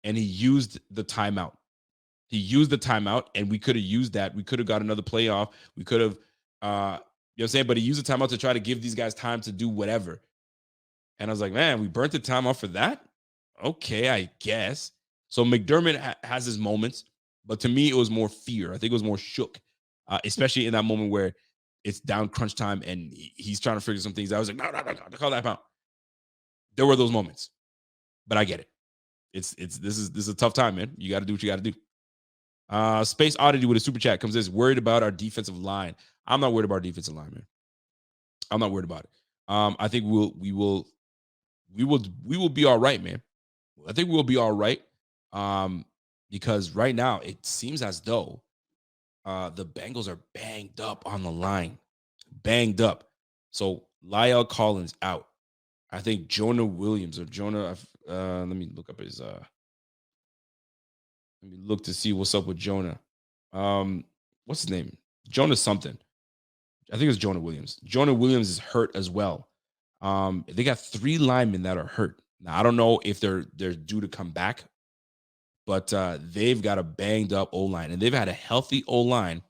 And he used the timeout. He used the timeout, and we could have used that. We could have got another playoff. We could have, you know what I'm saying? But he used the timeout to try to give these guys time to do whatever. And I was like, man, we burnt the timeout for that? Okay, I guess. So McDermott has his moments, but to me, it was more fear. I think it was more shook, especially in that moment where it's down crunch time and he's trying to figure some things out. I was like, no, call that out. There were those moments, but I get it. This is a tough time, man. You got to do what you got to do. Space Oddity with a super chat comes in. Worried about our defensive line. I'm not worried about our defensive line, man. I'm not worried about it. I think we will be all right, man. I think we'll be all right. Because right now it seems as though the Bengals are banged up on the line. Banged up. So Lyle Collins out. I think Jonah Williams or Jonah. Let me look up his. Let me look to see what's up with Jonah. What's his name? Jonah something. I think it's Jonah Williams. Jonah Williams is hurt as well. They got 3 linemen that are hurt. Now I don't know if they're due to come back, but they've got a banged up O-line, and they've had a healthy O-line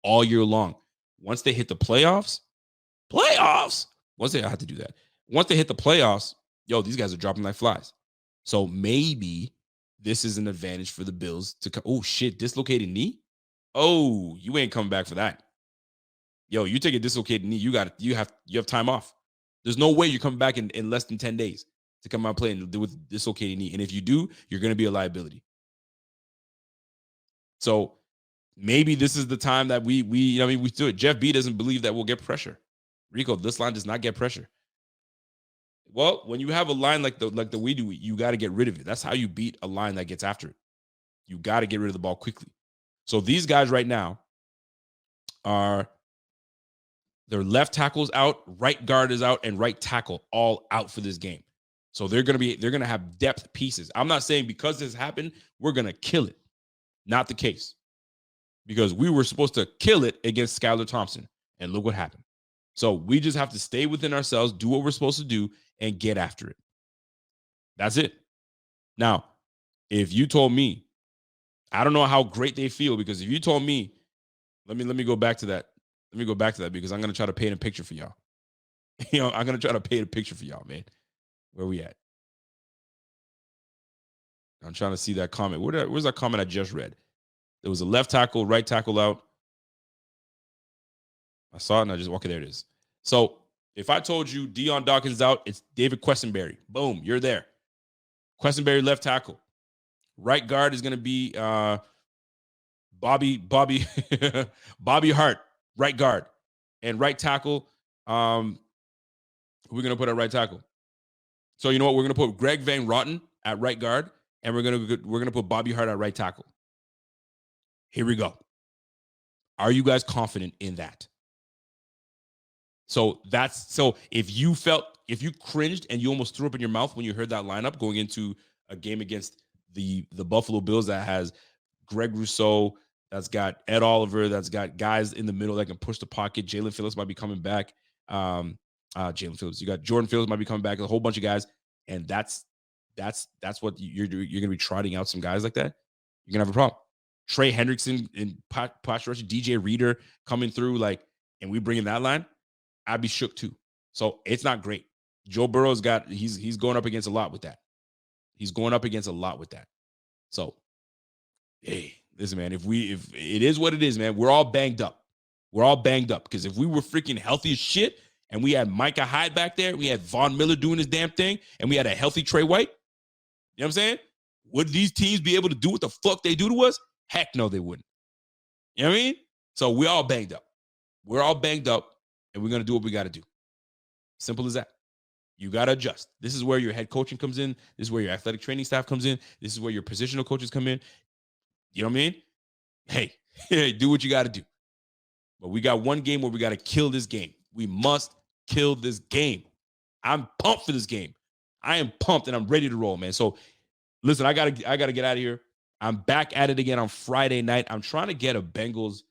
all year long. Once they hit the playoffs, once they have to do that. Once they hit the playoffs, these guys are dropping like flies. So maybe this is an advantage for the Bills to come. Oh shit, dislocated knee? Oh, you ain't coming back for that. You take a dislocated knee, you have time off. There's no way you're coming back in less than 10 days to come out playing with dislocated knee. And if you do, you're going to be a liability. So maybe this is the time that we do it. Jeff B doesn't believe that we'll get pressure. Rico, this line does not get pressure. Well, when you have a line like the we do, you got to get rid of it. That's how you beat a line that gets after it. You got to get rid of the ball quickly. So these guys right now their left tackle's out, right guard is out, and right tackle all out for this game. So they're gonna have depth pieces. I'm not saying because this happened, we're gonna kill it. Not the case. Because we were supposed to kill it against Skylar Thompson. And look what happened. So we just have to stay within ourselves, do what we're supposed to do, and get after it. That's it. Now, if you told me, I don't know how great they feel, because if you told me, let me go back to that. Let me go back to that because I'm gonna try to paint a picture for y'all. I'm gonna try to paint a picture for y'all, man. Where we at? I'm trying to see that comment. Where's that comment I just read? There was a left tackle, right tackle out. I saw it and I just there it is. So if I told you Deion Dawkins out, it's David Quessenberry. Boom, you're there. Quessenberry left tackle. Right guard is going to be Bobby Hart, right guard. And right tackle, who Who are we going to put at right tackle? So you know what? We're going to put Greg Van Roten at right guard, and we're going to put Bobby Hart at right tackle. Here we go. Are you guys confident in that? So if you cringed and you almost threw up in your mouth when you heard that lineup going into a game against the Buffalo Bills that has Greg Rousseau, that's got Ed Oliver, that's got guys in the middle that can push the pocket. Jalen Phillips might be coming back. Jalen Phillips. You got Jordan Phillips might be coming back. A whole bunch of guys, and that's what you're going to be trotting out some guys like that. You're gonna have a problem. Trey Hendrickson and Patrick Rush, DJ Reader coming through, and we bring in that line. I'd be shook too. So it's not great. Joe Burrow's he's going up against a lot with that. So, hey, listen, man, if it is what it is, man, we're all banged up. Because if we were freaking healthy as shit and we had Micah Hyde back there, we had Von Miller doing his damn thing, and we had a healthy Trey White, you know what I'm saying? Would these teams be able to do what the fuck they do to us? Heck no, they wouldn't. You know what I mean? So we're all banged up. And we're going to do what we got to do. Simple as that. You got to adjust. This is where your head coaching comes in. This is where your athletic training staff comes in. This is where your positional coaches come in. You know what I mean? Hey, do what you got to do. But we got one game where we got to kill this game. We must kill this game. I'm pumped for this game. I am pumped and I'm ready to roll, man. So listen, I gotta get out of here. I'm back at it again on Friday night. I'm trying to get a Bengals.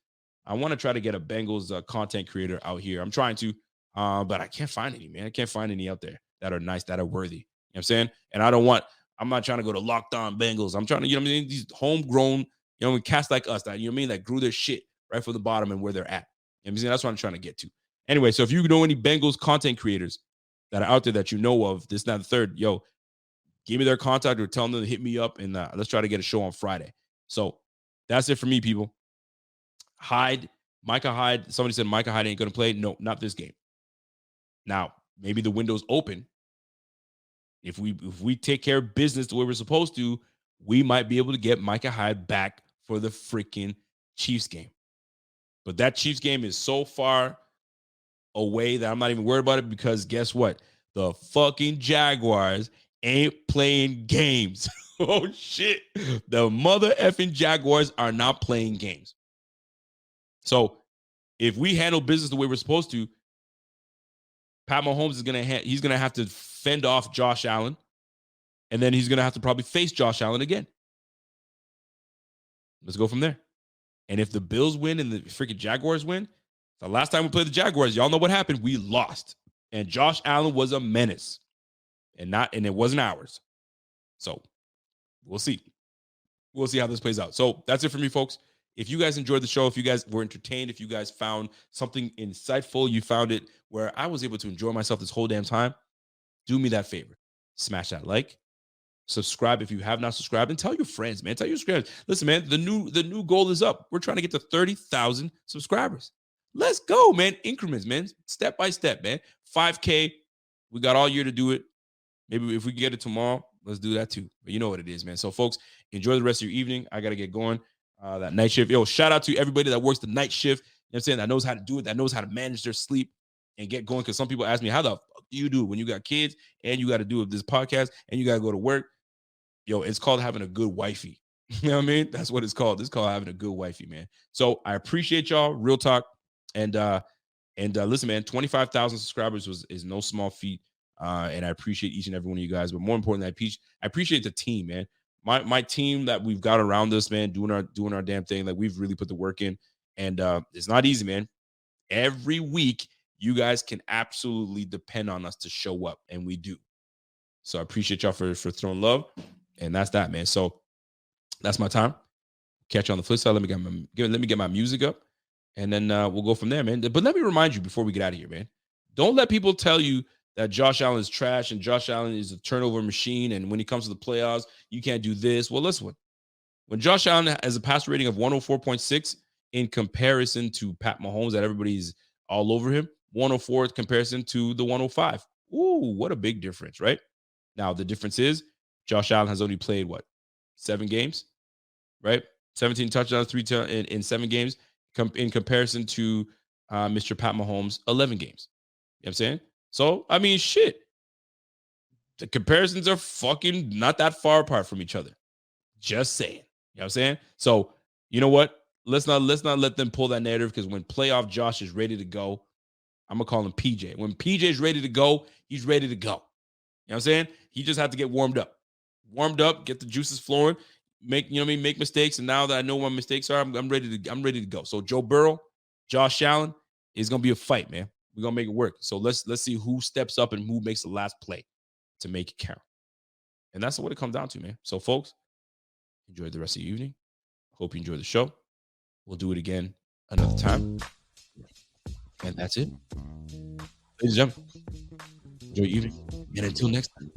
I want to try to get a Bengals content creator out here. I'm trying to, but I can't find any, man. I can't find any out there that are nice, that are worthy. You know what I'm saying? And I'm not trying to go to Locked On Bengals. I'm trying to, you know what I mean? These homegrown, cast like us, that, you know what I mean? That grew their shit right from the bottom and where they're at. You know what I'm saying? That's what I'm trying to get to. Anyway, so if you know any Bengals content creators that are out there that you know of, this, that, and the third, give me their contact or tell them to hit me up, and let's try to get a show on Friday. So that's it for me, people. Micah Hyde. Somebody said Micah Hyde ain't going to play. No, not this game. Now, maybe the window's open. If we take care of business the way we're supposed to, we might be able to get Micah Hyde back for the freaking Chiefs game. But that Chiefs game is so far away that I'm not even worried about it, because guess what? The fucking Jaguars ain't playing games. Oh, shit. The mother effing Jaguars are not playing games. So if we handle business the way we're supposed to, Pat Mahomes is he's going to have to fend off Josh Allen, and then he's going to have to probably face Josh Allen again. Let's go from there. And if the Bills win and the freaking Jaguars win, the last time we played the Jaguars, y'all know what happened. We lost. And Josh Allen was a menace. And it wasn't ours. So we'll see. We'll see how this plays out. So that's it for me, folks. If you guys enjoyed the show, if you guys were entertained, if you guys found something insightful, you found it where I was able to enjoy myself this whole damn time, do me that favor. Smash that like. Subscribe if you have not subscribed, and tell your friends, man. Tell your friends. Listen, man, the new goal is up. We're trying to get to 30,000 subscribers. Let's go, man. Increments, man. Step by step, man. 5K. We got all year to do it. Maybe if we can get it tomorrow, let's do that too. But you know what it is, man. So, folks, enjoy the rest of your evening. I got to get going. That night shift. Shout out to everybody that works the night shift. You know what I'm saying? That knows how to do it, that knows how to manage their sleep and get going. Because some people ask me, how the fuck do you do it when you got kids and you got to do this podcast and you got to go to work? It's called having a good wifey. You know what I mean? That's what it's called. It's called having a good wifey, man. So I appreciate y'all. Real talk. And listen, man, 25,000 subscribers is no small feat. And I appreciate each and every one of you guys. But more importantly, I appreciate the team, man. My team that we've got around us, man, doing our damn thing. Like, we've really put the work in. And it's not easy, man. Every week, you guys can absolutely depend on us to show up. And we do. So I appreciate y'all for throwing love. And that's that, man. So that's my time. Catch you on the flip side. Let me get my music up, and then we'll go from there, man. But let me remind you before we get out of here, man. Don't let people tell you that Josh Allen is trash and Josh Allen is a turnover machine, and when he comes to the playoffs, you can't do this. Well, listen. When Josh Allen has a passer rating of 104.6 in comparison to Pat Mahomes, that everybody's all over him, 104 in comparison to the 105. Ooh, what a big difference, right? Now, the difference is Josh Allen has only played, 7 games, right? 17 touchdowns, 3 in 7 games in comparison to Mr. Pat Mahomes, 11 games. You know what I'm saying? So, I mean, shit. The comparisons are fucking not that far apart from each other. Just saying. You know what I'm saying? So, you know what? Let's not let them pull that narrative, because when playoff Josh is ready to go, I'm going to call him PJ. When PJ is ready to go, he's ready to go. You know what I'm saying? He just had to get warmed up. Get the juices flowing, make mistakes. And now that I know what my mistakes are, I'm ready to go. So Joe Burrow, Josh Allen, is going to be a fight, man. We're going to make it work. So let's see who steps up and who makes the last play to make it count. And that's what it comes down to, man. So, folks, enjoy the rest of your evening. Hope you enjoy the show. We'll do it again another time. And that's it. Ladies and gentlemen, enjoy your evening. And until next time,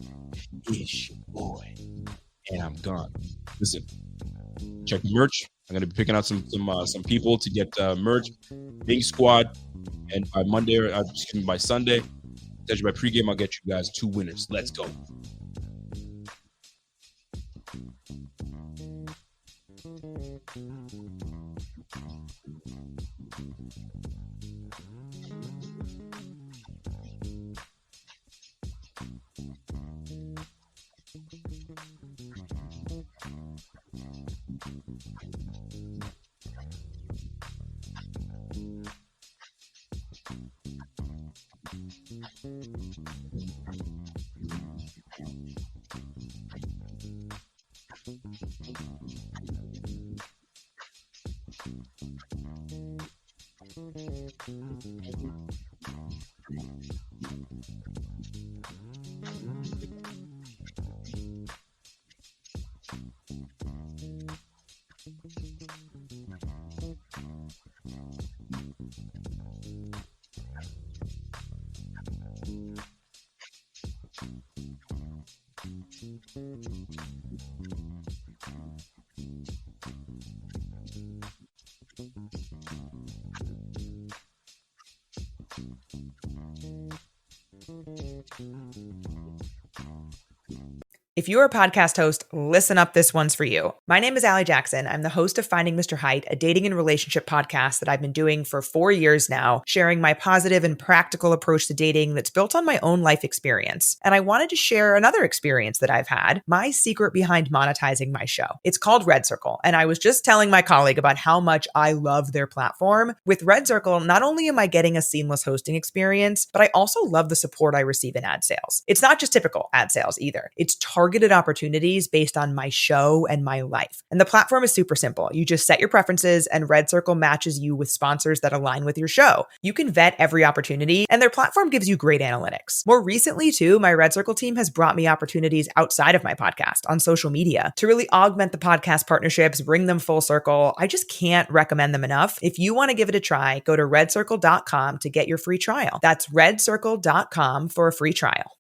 it's your boy. And I'm gone. Listen, check the merch. I'm going to be picking out some people to get merch. Big Squad. And by Monday, or by Sunday, by pregame, I'll get you guys 2 winners. Let's go. If you're a podcast host, listen up, this one's for you. My name is Allie Jackson. I'm the host of Finding Mr. Height, a dating and relationship podcast that I've been doing for 4 years now, sharing my positive and practical approach to dating that's built on my own life experience. And I wanted to share another experience that I've had, my secret behind monetizing my show. It's called Red Circle, and I was just telling my colleague about how much I love their platform. With Red Circle, not only am I getting a seamless hosting experience, but I also love the support I receive in ad sales. It's not just typical ad sales either. It's targeted opportunities based on my show and my life. And the platform is super simple. You just set your preferences and Red Circle matches you with sponsors that align with your show. You can vet every opportunity and their platform gives you great analytics. More recently too, my Red Circle team has brought me opportunities outside of my podcast on social media to really augment the podcast partnerships, bring them full circle. I just can't recommend them enough. If you want to give it a try, go to redcircle.com to get your free trial. That's redcircle.com for a free trial.